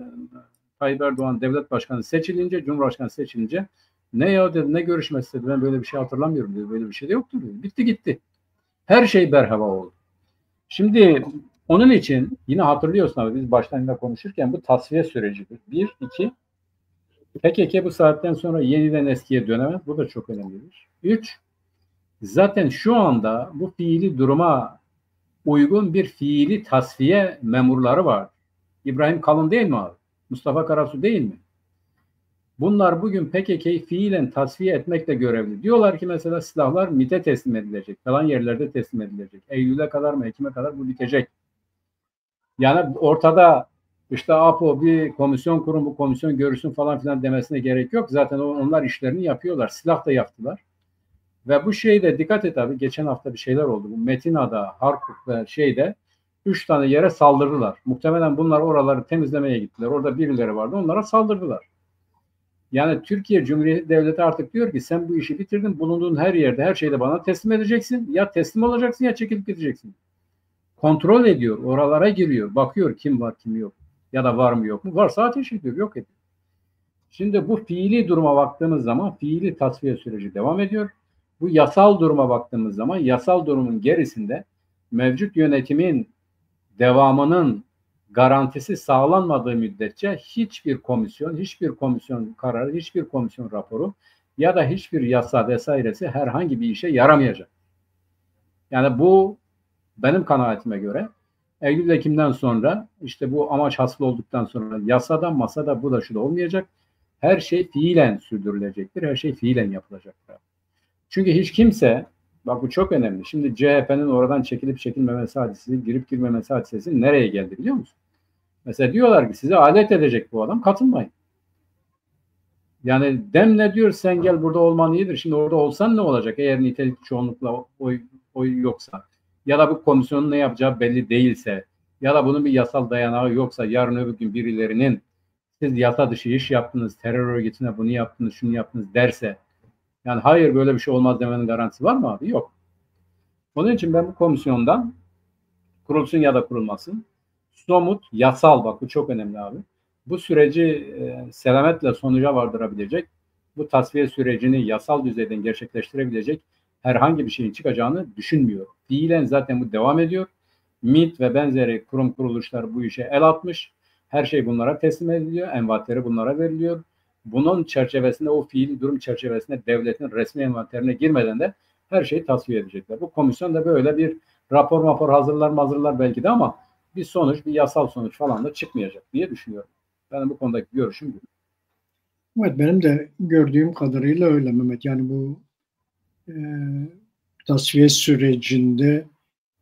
Tayyip Erdoğan devlet başkanı seçilince, Cumhurbaşkanı seçilince ne ya dedi, ne görüşmesi dedi. Ben böyle bir şey hatırlamıyorum dedi. Böyle bir şey de yoktur dedi. Bitti gitti. Her şey berhava oldu. Şimdi Onun için yine hatırlıyorsun abi biz baştan konuşurken bu tasfiye sürecidir. Bir, iki, PKK bu saatten sonra yeniden eskiye dönemez. Bu da çok önemlidir. Üç, zaten şu anda bu fiili duruma uygun bir fiili tasfiye memurları var. İbrahim Kalın değil mi abi? Mustafa Karasu değil mi? Bunlar bugün PKK'yı fiilen tasfiye etmekle görevli. Diyorlar ki mesela silahlar MİT'e teslim edilecek. Falan yerlerde teslim edilecek. Eylül'e kadar mı, Ekim'e kadar bu bitecek. Yani ortada işte APO bir komisyon kurun, bu komisyon görüşsün falan filan demesine gerek yok. Zaten onlar işlerini yapıyorlar. Silah da yaptılar. Ve bu şeyde dikkat et abi, geçen hafta bir şeyler oldu. Bu Metina'da, Harput ve şeyde 3 tane yere saldırdılar. Muhtemelen bunlar oraları temizlemeye gittiler. Orada birileri vardı, onlara saldırdılar. Yani Türkiye Cumhuriyeti Devleti artık diyor ki sen bu işi bitirdin, bulunduğun her yerde, her şeyde bana teslim edeceksin. Ya teslim olacaksın ya çekilip gideceksin. Kontrol ediyor, oralara giriyor, bakıyor kim var kim yok. Ya da var mı yok mu? Varsa ateş ediyor, yok ediyor. Şimdi bu fiili duruma baktığımız zaman fiili tasfiye süreci devam ediyor. Bu yasal duruma baktığımız zaman yasal durumun gerisinde mevcut yönetimin devamının garantisi sağlanmadığı müddetçe hiçbir komisyon kararı, hiçbir komisyon raporu ya da hiçbir yasa vesairesi herhangi bir işe yaramayacak. Yani bu benim kanaatime göre Eylül-Ekim'den sonra işte bu amaç hasıl olduktan sonra yasada masada bu da şu da olmayacak. Her şey fiilen sürdürülecektir. Her şey fiilen yapılacaktır. Çünkü hiç kimse, bak bu çok önemli. Şimdi CHP'nin oradan çekilip çekilmemesi hadisesi, girip girmemesi hadisesi nereye geldi biliyor musun? Mesela diyorlar ki size alet edecek bu adam, katılmayın. Yani dem ne diyor, sen gel burada olman iyidir. Şimdi orada olsan ne olacak eğer nitelikli çoğunlukla oy yoksa? Ya da bu komisyonun ne yapacağı belli değilse ya da bunun bir yasal dayanağı yoksa yarın öbür gün birilerinin siz yasa dışı iş yaptınız, terör örgütüne bunu yaptınız, şunu yaptınız derse yani hayır böyle bir şey olmaz demenin garantisi var mı abi? Yok. Onun için ben bu komisyondan kurulsun ya da kurulmasın somut, yasal, bak bu çok önemli abi. Bu süreci selametle sonuca vardırabilecek, bu tasfiye sürecini yasal düzeyden gerçekleştirebilecek herhangi bir şeyin çıkacağını düşünmüyorum. Fiilen zaten bu devam ediyor. MİT ve benzeri kurum kuruluşlar bu işe el atmış. Her şey bunlara teslim ediliyor. Envanteri bunlara veriliyor. Bunun çerçevesinde, o fiili durum çerçevesinde devletin resmi envanterine girmeden de her şeyi tasfiye edecekler. Bu komisyon da böyle bir rapor hazırlar belki de ama bir sonuç, bir yasal sonuç falan da çıkmayacak diye düşünüyorum. Benim bu konudaki görüşüm bu. Evet, benim de gördüğüm kadarıyla öyle Mehmet. Yani bu tasfiye sürecinde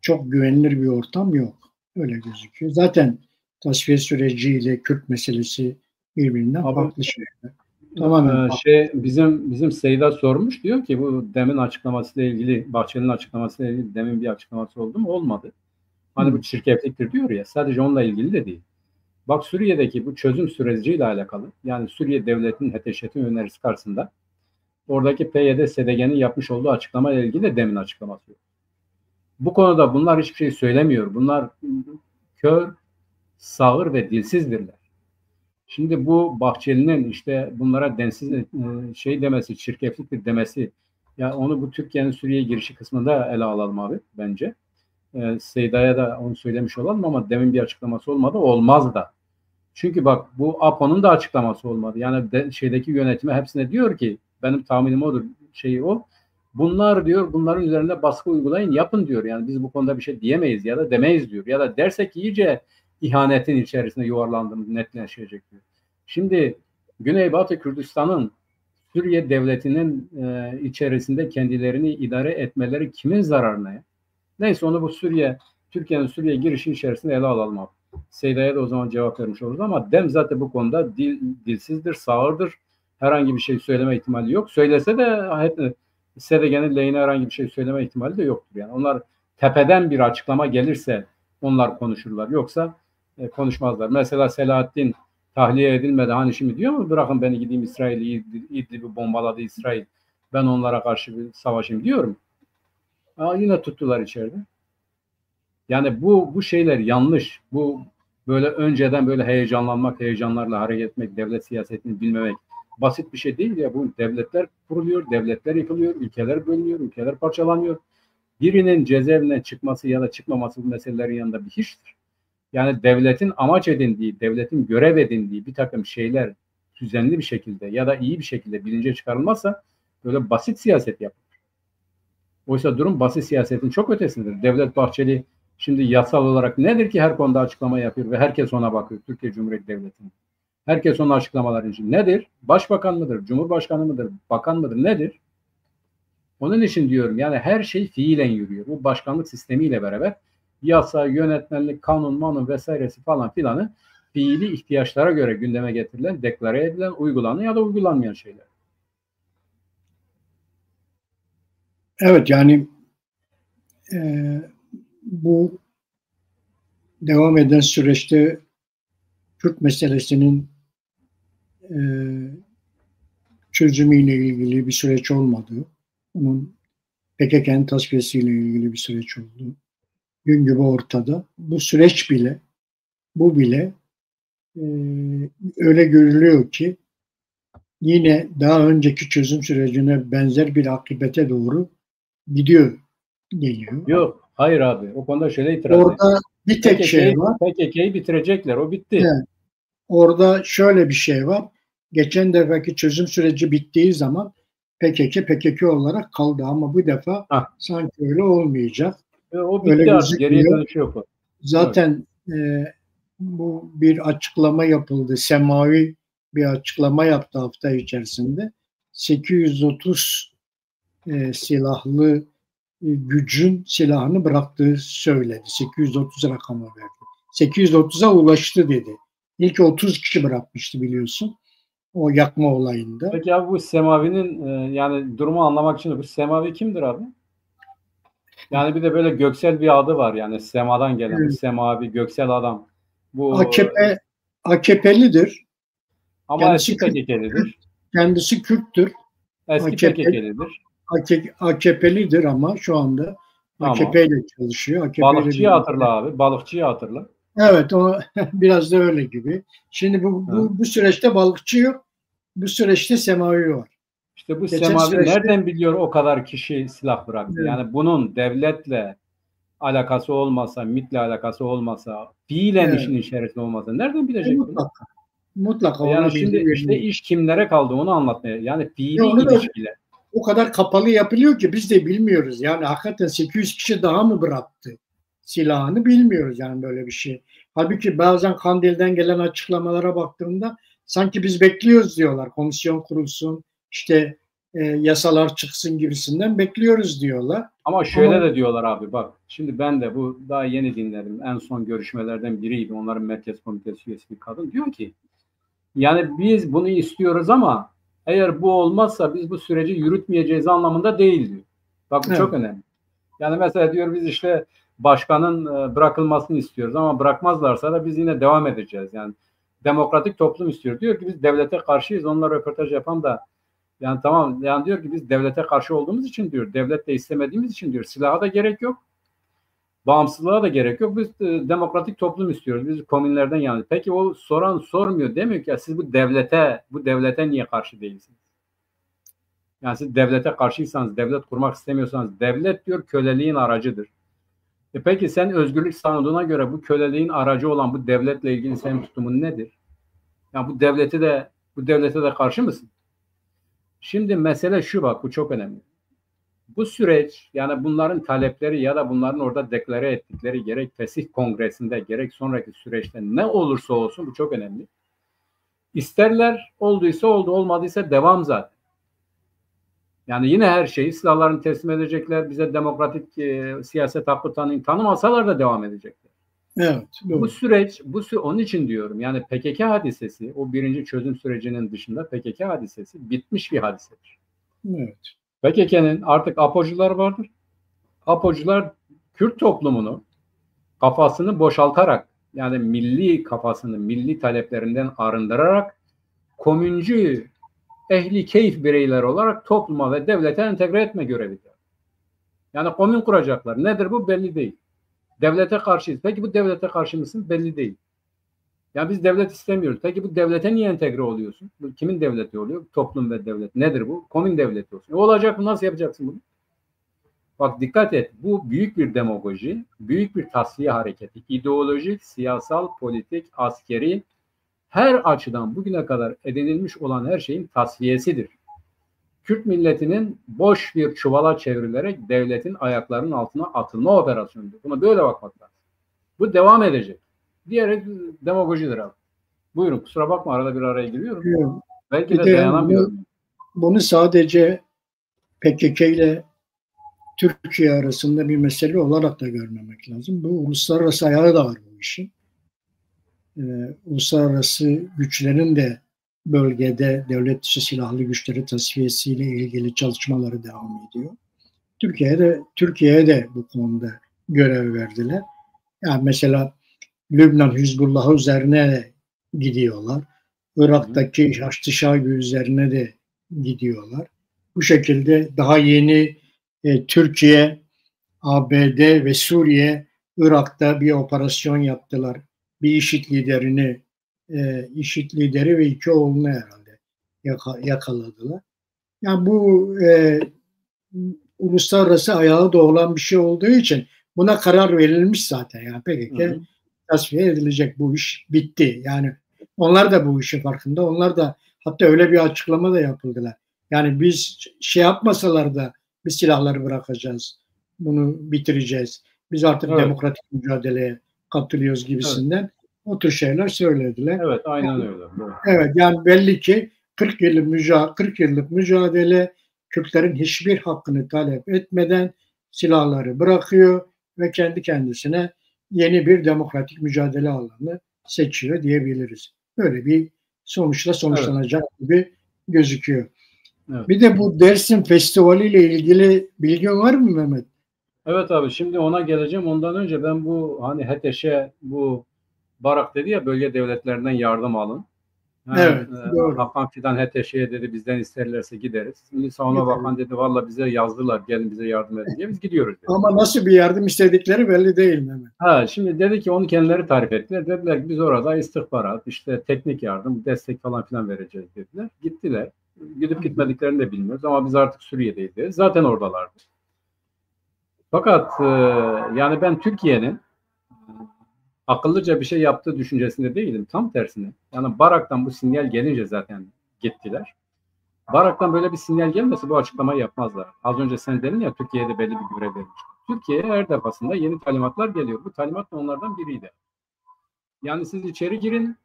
çok güvenilir bir ortam yok. Öyle gözüküyor. Zaten tasfiye süreciyle Kürt meselesi birbirinden farklı şeyler. Tamamen bizim Seyda sormuş, diyor ki bu demin açıklamasıyla ilgili, Bahçeli'nin açıklamasıyla ilgili demin bir açıklaması oldu mu? Olmadı. Hani bu çirkefliktir diyor ya, sadece onunla ilgili de değil. Bak Suriye'deki bu çözüm süreciyle alakalı, yani Suriye devletinin HTŞ'nin önerisi karşısında oradaki PYD SDG'nin yapmış olduğu açıklama ile ilgili de demin açıklaması yok. Bu konuda bunlar hiçbir şey söylemiyor. Bunlar kör, sağır ve dilsizdirler. Şimdi bu Bahçeli'nin işte bunlara densiz şey demesi, çirkefliktir demesi, ya onu bu Türkiye'nin Suriye girişi kısmında ele alalım abi bence. Seyda'ya da onu söylemiş olalım ama demin bir açıklaması olmadı. Olmaz da. Çünkü bak bu APO'nun da açıklaması olmadı. Yani şeydeki yönetime hepsine diyor ki, benim tahminim odur, şeyi o. Bunlar diyor, bunların üzerinde baskı uygulayın, yapın diyor. Yani biz bu konuda bir şey diyemeyiz ya da demeyiz diyor. Ya da dersek iyice ihanetin içerisinde yuvarlandığımız netleşecek diyor. Şimdi Güneybatı Kürdistan'ın Suriye devletinin içerisinde kendilerini idare etmeleri kimin zararına ya? Neyse onu bu Türkiye'nin Suriye girişi içerisinde ele alalım abi. Seyda'ya da o zaman cevap vermiş oluruz ama DEM zaten bu konuda dilsizdir, sağırdır. Herhangi bir şey söyleme ihtimali yok. Söylese de SDG'nin lehine herhangi bir şey söyleme ihtimali de yoktur. Yani onlar tepeden bir açıklama gelirse onlar konuşurlar. Yoksa konuşmazlar. Mesela Selahattin tahliye edilmedi. Hani şimdi diyor mu bırakın beni gideyim İsrail'i, İdlib'i bombaladı İsrail. Ben onlara karşı bir savaşayım diyorum. Yine tuttular içeride. Yani bu şeyler yanlış. Bu böyle önceden böyle heyecanlanmak, heyecanlarla hareket etmek, devlet siyasetini bilmemek basit bir şey değil ya. Bu devletler kuruluyor, devletler yıkılıyor, ülkeler bölünüyor, ülkeler parçalanıyor. birinin cezaevinden çıkması ya da çıkmaması bu meselelerin yanında bir hiçtir. Yani devletin amaç edindiği, devletin görev edindiği bir takım şeyler düzenli bir şekilde ya da iyi bir şekilde bilince çıkarılmazsa böyle basit siyaset yapılır. Oysa durum basit siyasetin çok ötesindedir. Devlet Bahçeli şimdi yasal olarak nedir ki her konuda açıklama yapıyor ve herkes ona bakıyor Türkiye Cumhuriyeti Devleti'nin. Herkes onun açıklamaları için. Nedir? Başbakan mıdır? Cumhurbaşkanı mıdır? Bakan mıdır? Nedir? Onun için diyorum yani her şey fiilen yürüyor. Bu başkanlık sistemiyle beraber yasa, yönetmenlik, kanun, manun vesairesi falan filanı fiili ihtiyaçlara göre gündeme getirilen, deklare edilen, uygulanan ya da uygulanmayan şeyler. Evet yani bu devam eden süreçte Kürt meselesinin çözümüyle ilgili bir süreç olmadı. Onun PKK'nın tasfiyesiyle ilgili bir süreç oldu. Gün gibi ortada. Bu süreç bile, bu bile öyle görülüyor ki yine daha önceki çözüm sürecine benzer bir akıbete doğru gidiyor geliyor. Yok, hayır abi. O konuda şöyle itiraz ediyorum. Orada bir tek şey var. PKK'yı bitirecekler. O bitti. Evet. Orada şöyle bir şey var. Geçen defaki çözüm süreci bittiği zaman PKK olarak kaldı ama bu defa sanki öyle olmayacak. O bitti öyle artık. Geriye dönüşü yok. Zaten bu bir açıklama yapıldı. Semavi bir açıklama yaptı hafta içerisinde. 830 silahlı gücün silahını bıraktığı söyledi. 830 rakamı verdi. 830'a ulaştı dedi. İlk 30 kişi bırakmıştı biliyorsun. O yakma olayında. Peki abi bu Semavi'nin yani durumu anlamak için bu Semavi kimdir abi? Yani bir de böyle göksel bir adı var yani Sema'dan gelen evet. Bu Semavi göksel adam. Bu AKP'lidir. Ama kendisi eski PKK'lidir. Kendisi Kürttür. Eski PKK'lidir. AKP'lidir ama şu anda tamam. AKP ile çalışıyor. Balıkçıyı hatırla abi. Balıkçıyı hatırla. Evet o biraz da öyle gibi. Şimdi bu süreçte balıkçı yok. Bu süreçte Semavi var. İşte bu Semavi nereden biliyor o kadar kişi silah bıraktı? Evet. Yani bunun devletle alakası olmasa, MİT'le alakası olmasa, fiilen işin içerisinde olmasa nereden bilecek bunu? Mutlaka. Yani şimdi işte iş kimlere kaldı onu anlatmaya. Yani fiili ilişkiler. O kadar kapalı yapılıyor ki biz de bilmiyoruz. Yani hakikaten 800 kişi daha mı bıraktı silahını bilmiyoruz yani böyle bir şey. Halbuki bazen Kandil'den gelen açıklamalara baktığımda sanki biz bekliyoruz diyorlar. Komisyon kurulsun, işte yasalar çıksın gibisinden bekliyoruz diyorlar. Ama şöyle de diyorlar abi bak. Şimdi ben de bu daha yeni dinledim. En son görüşmelerden biriydi. Onların merkez komitesi üyesi bir kadın. Diyor ki yani biz bunu istiyoruz ama eğer bu olmazsa biz bu süreci yürütmeyeceğiz anlamında değil diyor. Bak bu evet. Çok önemli. Yani mesela diyor biz işte başkanın bırakılmasını istiyoruz ama bırakmazlarsa da biz yine devam edeceğiz. Yani demokratik toplum istiyor. Diyor ki biz devlete karşıyız. Onunla röportaj yapan da yani tamam yani diyor ki biz devlete karşı olduğumuz için diyor. Devletle istemediğimiz için diyor. Silaha da gerek yok. Bağımsızlığa da gerek yok. Biz demokratik toplum istiyoruz. Biz komünlerden yani. Peki o soran sormuyor. Demiyor ki ya siz bu devlete niye karşı değilsiniz? Yani siz devlete karşıysanız, devlet kurmak istemiyorsanız devlet diyor köleliğin aracıdır. Peki sen özgürlük savunduğuna göre bu köleliğin aracı olan bu devletle ilgili senin tutumun nedir? Yani bu devlete de karşı mısın? Şimdi mesele şu bak bu çok önemli. Bu süreç yani bunların talepleri ya da bunların orada deklare ettikleri gerek Fesih Kongresi'nde gerek sonraki süreçte ne olursa olsun bu çok önemli. İsterler olduysa oldu olmadıysa devam zaten. Yani yine her şeyi silahlarını teslim edecekler. Bize demokratik siyaset hakkı tanımasalar da devam edecekler. Evet. Doğru. Bu süreç onun için diyorum. Yani PKK hadisesi o birinci çözüm sürecinin dışında PKK hadisesi bitmiş bir hadisedir. Evet. PKK'nın artık apocular vardır. Apocular Kürt toplumunu kafasını boşaltarak yani milli kafasını milli taleplerinden arındırarak komüncü ehli keyif bireyler olarak topluma ve devlete entegre etme görevidir. Yani komün kuracaklar. Nedir bu? Belli değil. Devlete karşıyız. Peki bu devlete karşı mısın? Belli değil. Yani biz devlet istemiyoruz. Peki bu devlete niye entegre oluyorsun? Bu kimin devleti oluyor? Toplum ve devlet. Nedir bu? Komün devleti olsun. Olacak mı? Nasıl yapacaksın bunu? Bak dikkat et, bu büyük bir demagoji, büyük bir tasfiye hareketi. İdeolojik, siyasal, politik, askeri her açıdan bugüne kadar edinilmiş olan her şeyin tasfiyesidir. Kürt milletinin boş bir çuvala çevrilerek devletin ayaklarının altına atılma operasyonudur. Buna böyle bakmak lazım. Bu devam edecek. Diğeri demagojidir abi. Buyurun, kusura bakma, arada bir araya giriyorum. Belki de dayanamıyorum. Bunu sadece PKK ile Türkiye arasında bir mesele olarak da görmemek lazım. Bu uluslararası ayağı da var bu işin. Uluslararası güçlerin de bölgede devlet dışı silahlı güçleri tasfiyesiyle ilgili çalışmaları devam ediyor. Türkiye'ye de bu konuda görev verdiler. Yani mesela Lübnan Hizbullah üzerine gidiyorlar. Irak'taki Haçlı Şabi üzerine de gidiyorlar. Bu şekilde daha yeni Türkiye, ABD ve Suriye Irak'ta bir operasyon yaptılar. Bir IŞİD lideri ve 2 oğlunu herhalde yakaladılar. Yani bu uluslararası ayağı da olan bir şey olduğu için buna karar verilmiş zaten. Yani PKK tasfiye edilecek, bu iş bitti. Yani onlar da bu işin farkında. Onlar da hatta öyle bir açıklama da yapıldılar. Yani biz şey yapmasalar da biz silahları bırakacağız. Bunu bitireceğiz. Biz artık demokratik mücadeleye katılıyoruz gibisinden o tür şeyler söylediler. Evet, aynen öyle. Evet, yani belli ki 40 yıllık mücadele Kürtlerin hiçbir hakkını talep etmeden silahları bırakıyor ve kendi kendisine yeni bir demokratik mücadele alanı seçiyor diyebiliriz. Böyle bir sonuçla sonuçlanacak gibi gözüküyor. Evet. Bir de bu Dersim Festivali ile ilgili bilgin var mı Mehmet? Evet abi, şimdi ona geleceğim. Ondan önce ben bu hani HETEŞ'e, bu Barak dedi ya, bölge devletlerinden yardım alın. Yani, evet. Hakan Fidan HETEŞ'e dedi bizden isterlerse gideriz. Milli Savunma Bakanı dedi valla bize yazdılar, gelin bize yardım edin diye, biz gidiyoruz dedi. Ama nasıl bir yardım istedikleri belli değil Mehmet. Şimdi dedi ki onu kendileri tarif ettiler. Dediler ki biz orada istihbarat, işte teknik yardım, destek falan filan vereceğiz dediler. Gittiler. Gidip gitmediklerini de bilmiyoruz ama biz artık Suriye'deyiz. Zaten oradalardı. Fakat yani ben Türkiye'nin akıllıca bir şey yaptığı düşüncesinde değilim. Tam tersine. Yani Barak'tan bu sinyal gelince zaten gittiler. Barak'tan böyle bir sinyal gelmese bu açıklamayı yapmazlar. Az önce sen dedin ya, Türkiye'de belli bir görev verilmiş. Türkiye'ye her defasında yeni talimatlar geliyor. Bu talimat da onlardan biriydi. Yani siz içeri girin.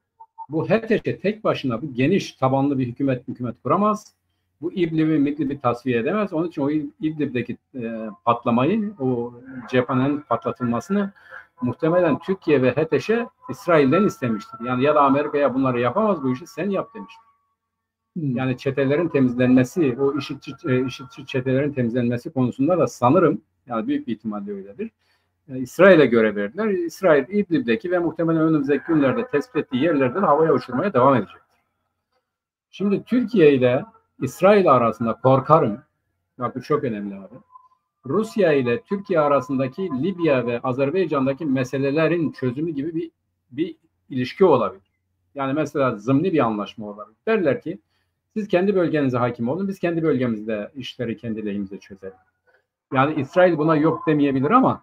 Bu HETEŞ'e tek başına bu geniş tabanlı bir hükümet kuramaz. Bu İdlib'i tasfiye edemez. Onun için o İdlib'deki patlamayı, o cephanenin patlatılmasını muhtemelen Türkiye ve HETEŞ'e İsrail'den istemiştir. Yani ya da Amerika'ya bunları yapamaz, bu işi sen yap demiştir. Yani çetelerin temizlenmesi, o IŞİD'çi çetelerin temizlenmesi konusunda da sanırım, yani büyük bir ihtimalle öyledir, İsrail'e görev verdiler. İsrail İdlib'deki ve muhtemelen önümüzdeki günlerde tespit ettiği yerlerden havaya uçurmaya devam edecektir. Şimdi Türkiye ile İsrail arasında korkarım, bak bu çok önemli abi, Rusya ile Türkiye arasındaki Libya ve Azerbaycan'daki meselelerin çözümü gibi bir ilişki olabilir. Yani mesela zımni bir anlaşma olabilir. Derler ki siz kendi bölgenize hakim olun, biz kendi bölgemizde işleri kendi lehimize çözelim. Yani İsrail buna yok demeyebilir ama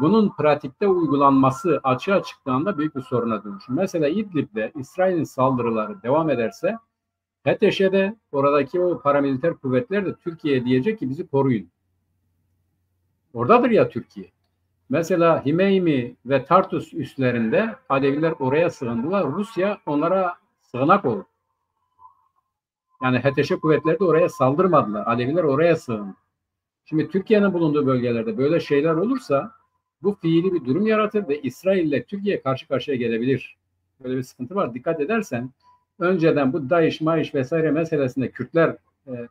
bunun pratikte uygulanması açığa çıktığında büyük bir soruna dönüşür. Mesela İdlib'de İsrail'in saldırıları devam ederse HETEŞ'e de oradaki o paramiliter kuvvetler de Türkiye'ye diyecek ki bizi koruyun. Oradadır ya Türkiye. Mesela Himeymi ve Tartus üslerinde Aleviler oraya sığındılar. Rusya onlara sığınak oldu. Yani HETEŞ'e kuvvetleri de oraya saldırmadılar. Aleviler oraya sığındı. Şimdi Türkiye'nin bulunduğu bölgelerde böyle şeyler olursa bu fiili bir durum yaratır ve İsrail ile Türkiye karşı karşıya gelebilir. Böyle bir sıkıntı var. Dikkat edersen önceden bu DAEŞ, MAEŞ vesaire meselesinde Kürtler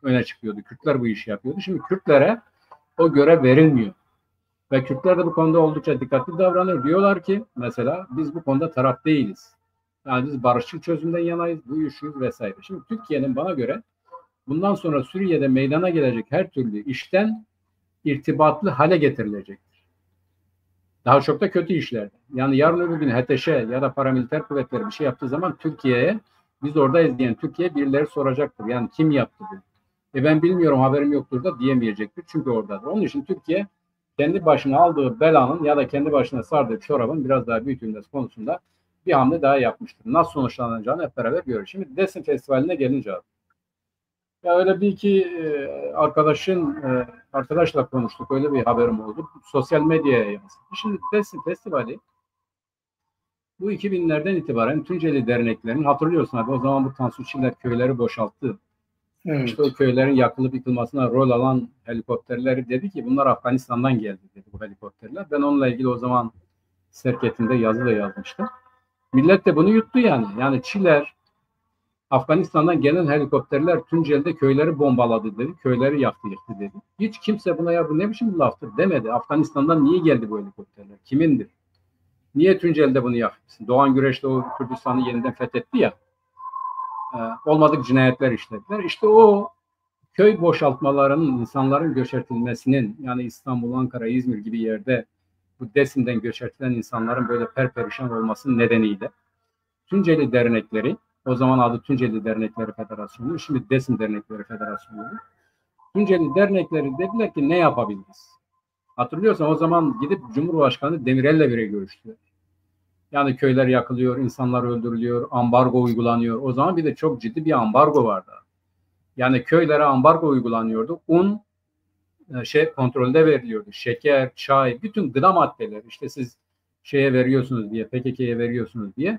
öne çıkıyordu. Kürtler bu işi yapıyordu. Şimdi Kürtlere o görev verilmiyor. Ve Kürtler de bu konuda oldukça dikkatli davranıyor. Diyorlar ki mesela biz bu konuda taraf değiliz. Yani biz barışçıl çözümden yanayız, bu işiz vesaire. Şimdi Türkiye'nin bana göre bundan sonra Suriye'de meydana gelecek her türlü işten irtibatlı hale getirilecektir. Daha çok da kötü işlerde. Yani yarın öbür gün HETEŞ'e ya da paramiliter kuvvetleri bir şey yaptığı zaman Türkiye'ye, biz oradayız diyen Türkiye birileri soracaktır. Yani kim yaptı bunu? Ben bilmiyorum, haberim yoktur da diyemeyecektir. Çünkü oradadır. Onun için Türkiye kendi başına aldığı belanın ya da kendi başına sardığı çorabın biraz daha büyütülmesi konusunda bir hamle daha yapmıştır. Nasıl sonuçlanacağını hep beraber görüyoruz. Şimdi Desim Festivali'ne gelince abi. Ya öyle bir iki arkadaşla konuştuk. Öyle bir haberim oldu. Sosyal medyaya yansıdı. Şimdi Desim Festivali bu 2000'lerden itibaren Tunceli derneklerinin, hatırlıyorsun abi, o zaman bu Tansu Çiller köyleri boşalttı. Evet. İşte o köylerin yakılıp yıkılmasına rol alan helikopterleri dedi ki bunlar Afganistan'dan geldi dedi bu helikopterler. Ben onunla ilgili o zaman Serket'inde yazı da yazmıştım. Millet de bunu yuttu yani. Yani Çiller, Afganistan'dan gelen helikopterler Tunceli'de köyleri bombaladı dedi. Köyleri yaktı yıktı dedi. Hiç kimse buna ya bu ne biçim laftır demedi. Afganistan'dan niye geldi bu helikopterler? Kimindir? Niye Tunceli'de bunu yapmışsın? Doğan Güreş'te o Kürdistan'ı yeniden fethetti ya. Olmadık cinayetler işlediler. İşte o köy boşaltmalarının, insanların göçertilmesinin, yani İstanbul, Ankara, İzmir gibi yerde bu Desim'den göçertilen insanların böyle perperişan olmasının nedeniyle Tunceli dernekleri, o zaman adı Tunceli Dernekleri Federasyonu, şimdi Desim Dernekleri Federasyonu. Tunceli dernekleri dediler ki ne yapabiliriz? Hatırlıyorsan o zaman gidip Cumhurbaşkanı Demirel'le bile görüştüler. Yani köyler yakılıyor, insanlar öldürülüyor, ambargo uygulanıyor. O zaman bir de çok ciddi bir ambargo vardı. Yani köylere ambargo uygulanıyordu. Un kontrolde veriliyordu. Şeker, çay, bütün gıda maddeleri işte siz şeye veriyorsunuz diye, PKK'ye veriyorsunuz diye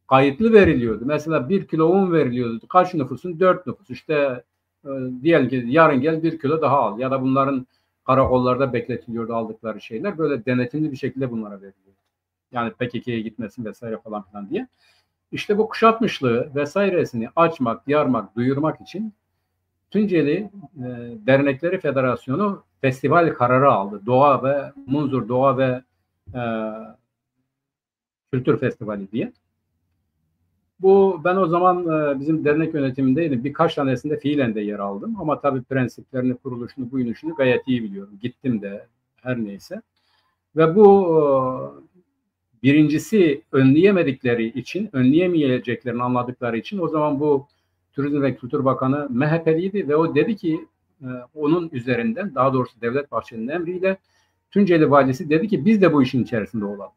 kayıtlı veriliyordu. Mesela 1 kilo un veriliyordu. Kaç nüfusun? 4 nüfus. İşte diyelim ki yarın gel 1 kilo daha al. Ya da bunların karakollarda bekletiliyordu aldıkları şeyler. Böyle denetimli bir şekilde bunlara veriliyordu. Yani PKK'ye gitmesin vesaire falan filan diye. İşte bu kuşatmışlığı vesairesini açmak, yarmak, duyurmak için Tunceli Dernekleri Federasyonu festival kararı aldı. Doğa ve Munzur Doğa ve Kültür Festivali diye. Bu ben o zaman bizim dernek yönetimindeydim. Birkaç tanesinde fiilen de yer aldım. Ama tabii prensiplerini, kuruluşunu, buyuruşunu gayet iyi biliyorum. Gittim de her neyse. Ve bu birincisi önleyemedikleri için, önleyemeyeceklerini anladıkları için o zaman bu Turizm ve Kültür Bakanı MHP'liydi ve o dedi ki onun üzerinden, daha doğrusu Devlet Bahçeli'nin emriyle Tunceli Valisi dedi ki biz de bu işin içerisinde olalım.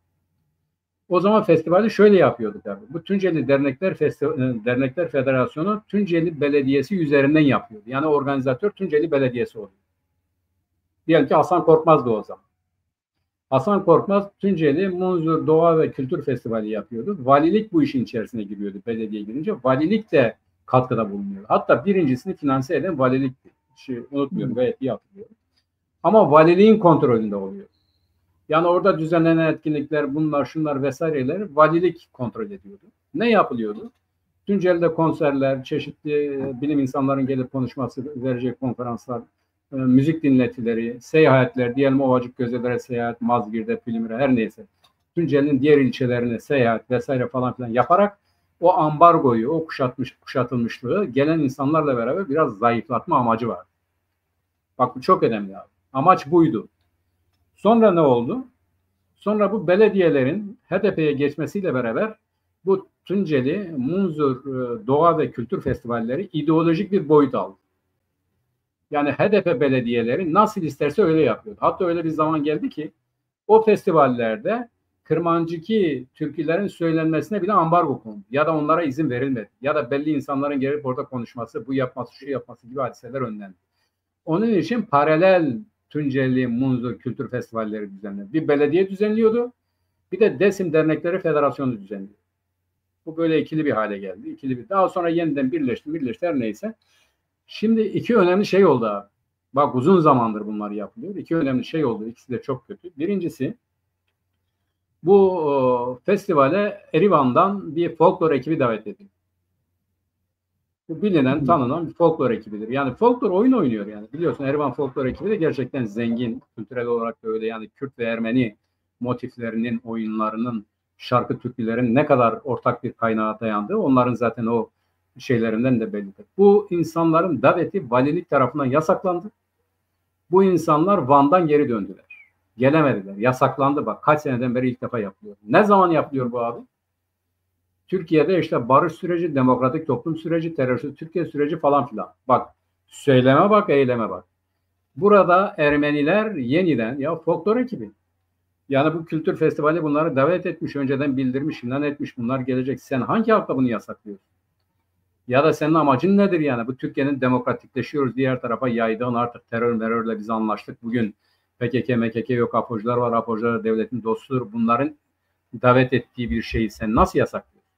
O zaman festivali şöyle yapıyorduk abi. Bu Tunceli Dernekler Federasyonu Tunceli Belediyesi üzerinden yapıyordu. Yani organizatör Tunceli Belediyesi oluyor. Diyelim ki Hasan Korkmaz'dı o zaman. Hasan Korkmaz Tunceli Munzur Doğa ve Kültür Festivali yapıyordu. Valilik bu işin içerisine giriyordu belediye girince. Valilik de katkıda bulunuyor. Hatta birincisini finanse eden valilikti. Hiç unutmuyorum, gayet iyi hatırlıyorum. Ama valiliğin kontrolünde oluyor. Yani orada düzenlenen etkinlikler, bunlar, şunlar vesaireleri valilik kontrol ediyordu. Ne yapılıyordu? Tunceli'de konserler, çeşitli bilim insanların gelip konuşması, verecek konferanslar, müzik dinletileri, seyahatler, diyelim Ovacık Gözeler'e seyahat, Mazgirt'e, Pilmir'e, her neyse. Tunceli'nin diğer ilçelerine seyahat vesaire falan filan yaparak o ambargoyu, o kuşatılmışlığı gelen insanlarla beraber biraz zayıflatma amacı var. Bak bu çok önemli abi. Amaç buydu. Sonra ne oldu? Sonra bu belediyelerin HDP'ye geçmesiyle beraber bu Tunceli, Munzur, Doğa ve Kültür Festivalleri ideolojik bir boyut aldı. Yani HDP belediyeleri nasıl isterse öyle yapıyordu. Hatta öyle bir zaman geldi ki o festivallerde Kırmancıki türkülerin söylenmesine bile ambargo kondu. Ya da onlara izin verilmedi. Ya da belli insanların gelip orada konuşması, bu yapması, şu yapması gibi hadiseler önlendi. Onun için paralel Tunceli, Munzur Kültür Festivalleri düzenlendi. Bir belediye düzenliyordu, bir de Desim Dernekleri Federasyonu düzenliyordu. Bu böyle ikili bir hale geldi. Daha sonra yeniden birleşti her neyse. Şimdi iki önemli şey oldu abi. Bak uzun zamandır bunlar yapılıyor. İki önemli şey oldu. İkisi de çok kötü. Birincisi bu festivale Erivan'dan bir folklor ekibi davet edildi. Bu bilinen, tanınan bir folklor ekibidir. Yani folklor oyun oynuyor yani. Biliyorsun Erivan folklor ekibi de gerçekten zengin. Kültürel olarak da öyle. Yani Kürt ve Ermeni motiflerinin, oyunlarının, şarkı türkülerin ne kadar ortak bir kaynağa dayandığı onların zaten o şeylerinden de bellidir. Bu insanların daveti valilik tarafından yasaklandı. Bu insanlar Van'dan geri döndüler. Gelemediler. Yasaklandı bak. Kaç seneden beri ilk defa yapılıyor. Ne zaman yapılıyor bu abi? Türkiye'de işte barış süreci, demokratik toplum süreci, terörsüz Türkiye süreci falan filan. Bak Söyleme bak, eyleme bak. Burada Ermeniler yeniden ya folklor ekibi. Yani bu kültür festivali bunları davet etmiş, önceden bildirmiş, ilan etmiş. Bunlar gelecek. Sen hangi hakla bunu yasaklıyorsun? Ya da senin amacın nedir yani? Bu Türkiye'nin demokratikleşiyoruz diğer tarafa yaydığın artık terörle biz anlaştık. Bugün PKK, MKK yok, APO'cular var. APO'cular devletin dostudur. Bunların davet ettiği bir şeyi sen nasıl yasaklıyorsun?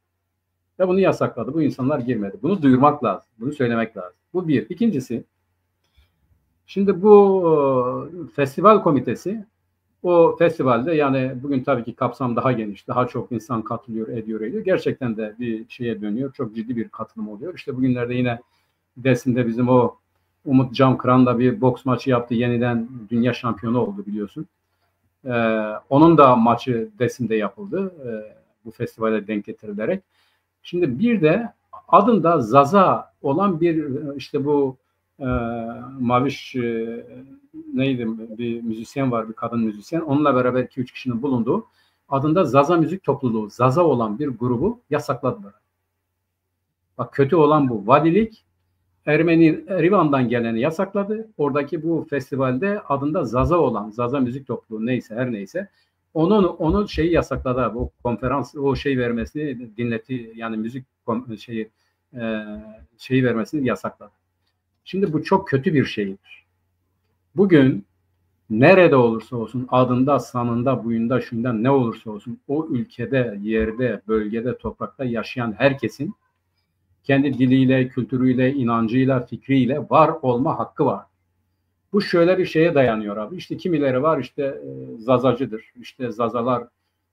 Ve bunu yasakladı. Bu insanlar girmedi. Bunu duyurmak lazım. Bunu söylemek lazım. Bu bir. İkincisi, şimdi bu festival komitesi, o festivalde yani bugün tabii ki kapsam daha geniş, daha çok insan katılıyor, ediyor. Gerçekten de bir şeye dönüyor. Çok ciddi bir katılım oluyor. İşte bugünlerde yine Dersim'de bizim o Umut Camkıran da bir boks maçı yaptı. Yeniden dünya şampiyonu oldu biliyorsun. Onun da maçı Dersim'de yapıldı. Bu festivale denk getirilerek. Şimdi bir de adında Zaza olan bir işte bu Maviş neydi bir müzisyen var, bir kadın müzisyen. Onunla beraber 2-3 kişinin bulunduğu adında Zaza müzik topluluğu, Zaza olan bir grubu yasakladılar. Bak kötü olan bu. Valilik Ermeni Erivan'dan geleni yasakladı. Oradaki bu festivalde adında Zaza olan, Zaza müzik topluluğu neyse her neyse onun şeyi yasakladı. Bu konferans o şey vermesini dinletti yani müzik şeyi vermesini yasakladı. Şimdi bu çok kötü bir şeydir. Bugün nerede olursa olsun adında, sanında, buyunda, şundan ne olursa olsun o ülkede, yerde, bölgede, toprakta yaşayan herkesin kendi diliyle, kültürüyle, inancıyla, fikriyle var olma hakkı var. Bu şöyle bir şeye dayanıyor abi. İşte kimileri var işte zazacıdır. İşte zazalar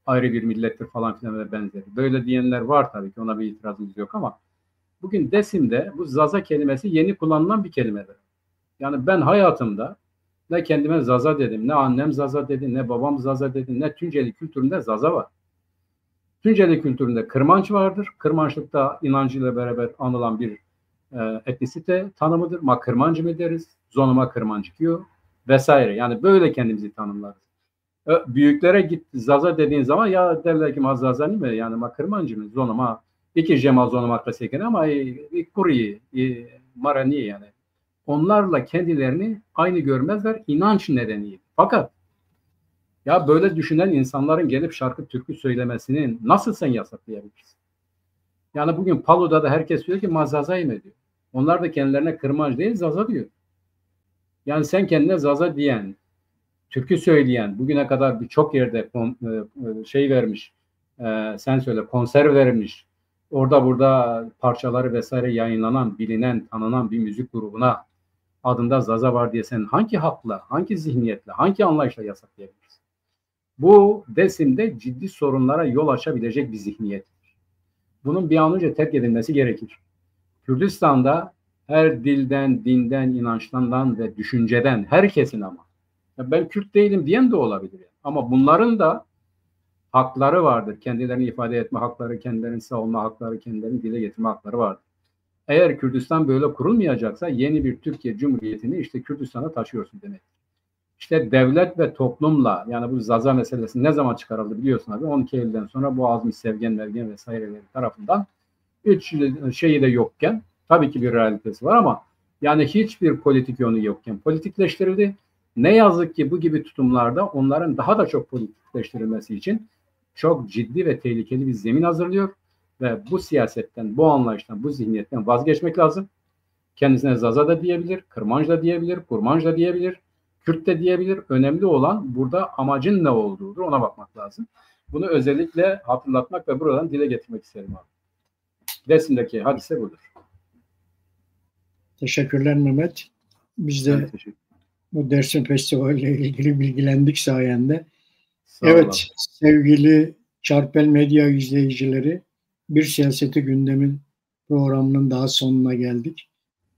ayrı bir millettir falan filan ve benzeri. Böyle diyenler var tabii ki ona bir itirazımız yok ama bugün Dersim'de bu zaza kelimesi yeni kullanılan bir kelimedir. Yani ben hayatımda ne kendime zaza dedim, ne annem zaza dedi, ne babam zaza dedi, ne Tunceli kültüründe zaza var. Tunceli kültüründe kırmanç vardır. Kırmançlıkta inancıyla beraber anılan bir etnisite tanımıdır. Ma kırmancı mı deriz? Zonuma kırmancı diyor vesaire. Yani böyle kendimizi tanımlarız. Büyüklere git zaza dediğin zaman ya derler ki ma zaza ne mi? Yani ma kırmancı mı? Zonuma iki jema zonuma kaseken ama kuriyi marani yani. Onlarla kendilerini aynı görmezler inanç nedeniyle. Fakat ya böyle düşünen insanların gelip şarkı türkü söylemesini nasıl sen yasaklayabilirsin? Yani bugün Palu'da da herkes diyor ki mazazay mı diyor. Onlar da kendilerine kırmancı değil zaza diyor. Yani sen kendine zaza diyen, türkü söyleyen, bugüne kadar birçok yerde şey vermiş, sen söyle konser vermiş, orada burada parçaları vesaire yayınlanan, bilinen, tanınan bir müzik grubuna adında zaza var diye sen hangi hakla, hangi zihniyetle, hangi anlayışla yasaklayabilirsin? Bu Dersim'de ciddi sorunlara yol açabilecek bir zihniyettir. Bunun bir an önce terk edilmesi gerekir. Kürdistan'da her dilden, dinden, inançtan ve düşünceden herkesin ama ben Kürt değilim diyen de olabilir. Ama bunların da hakları vardır. Kendilerini ifade etme hakları, kendilerini savunma hakları, kendilerini dile getirme hakları vardır. Eğer Kürdistan böyle kurulmayacaksa yeni bir Türkiye Cumhuriyeti'ni işte Kürdistan'a taşıyorsun demek. İşte devlet ve toplumla yani bu Zaza meselesi ne zaman çıkarıldı biliyorsun abi 12 Eylül'den sonra bu Azmi Sevgen vesaireleri tarafından üç şeyi de yokken tabii ki bir realitesi var ama yani hiçbir politik yönü yokken politikleştirildi. Ne yazık ki bu gibi tutumlarda onların daha da çok politikleştirilmesi için çok ciddi ve tehlikeli bir zemin hazırlıyor ve bu siyasetten, bu anlayıştan, bu zihniyetten vazgeçmek lazım. Kendisine Zaza da diyebilir, Kırmanç da diyebilir, Kurmanç da diyebilir, Kürt de diyebilir. Önemli olan burada amacın ne olduğudur ona bakmak lazım. Bunu özellikle hatırlatmak ve buradan dile getirmek isterim abi. Dersim'deki hadise budur. Teşekkürler Mehmet. Biz de bu Dersim Festivali ile ilgili bilgilendik sayende. Evet sevgili Çarpel Medya izleyicileri bir siyaseti gündemin programının daha sonuna geldik.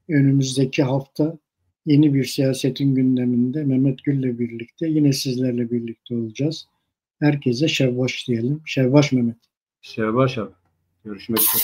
Önümüzdeki hafta yeni bir siyasetin gündeminde Mehmet Gül'le birlikte yine sizlerle birlikte olacağız. Herkese şevvaş diyelim. Şevvaş Mehmet. Şevvaş abi. Görüşmek üzere.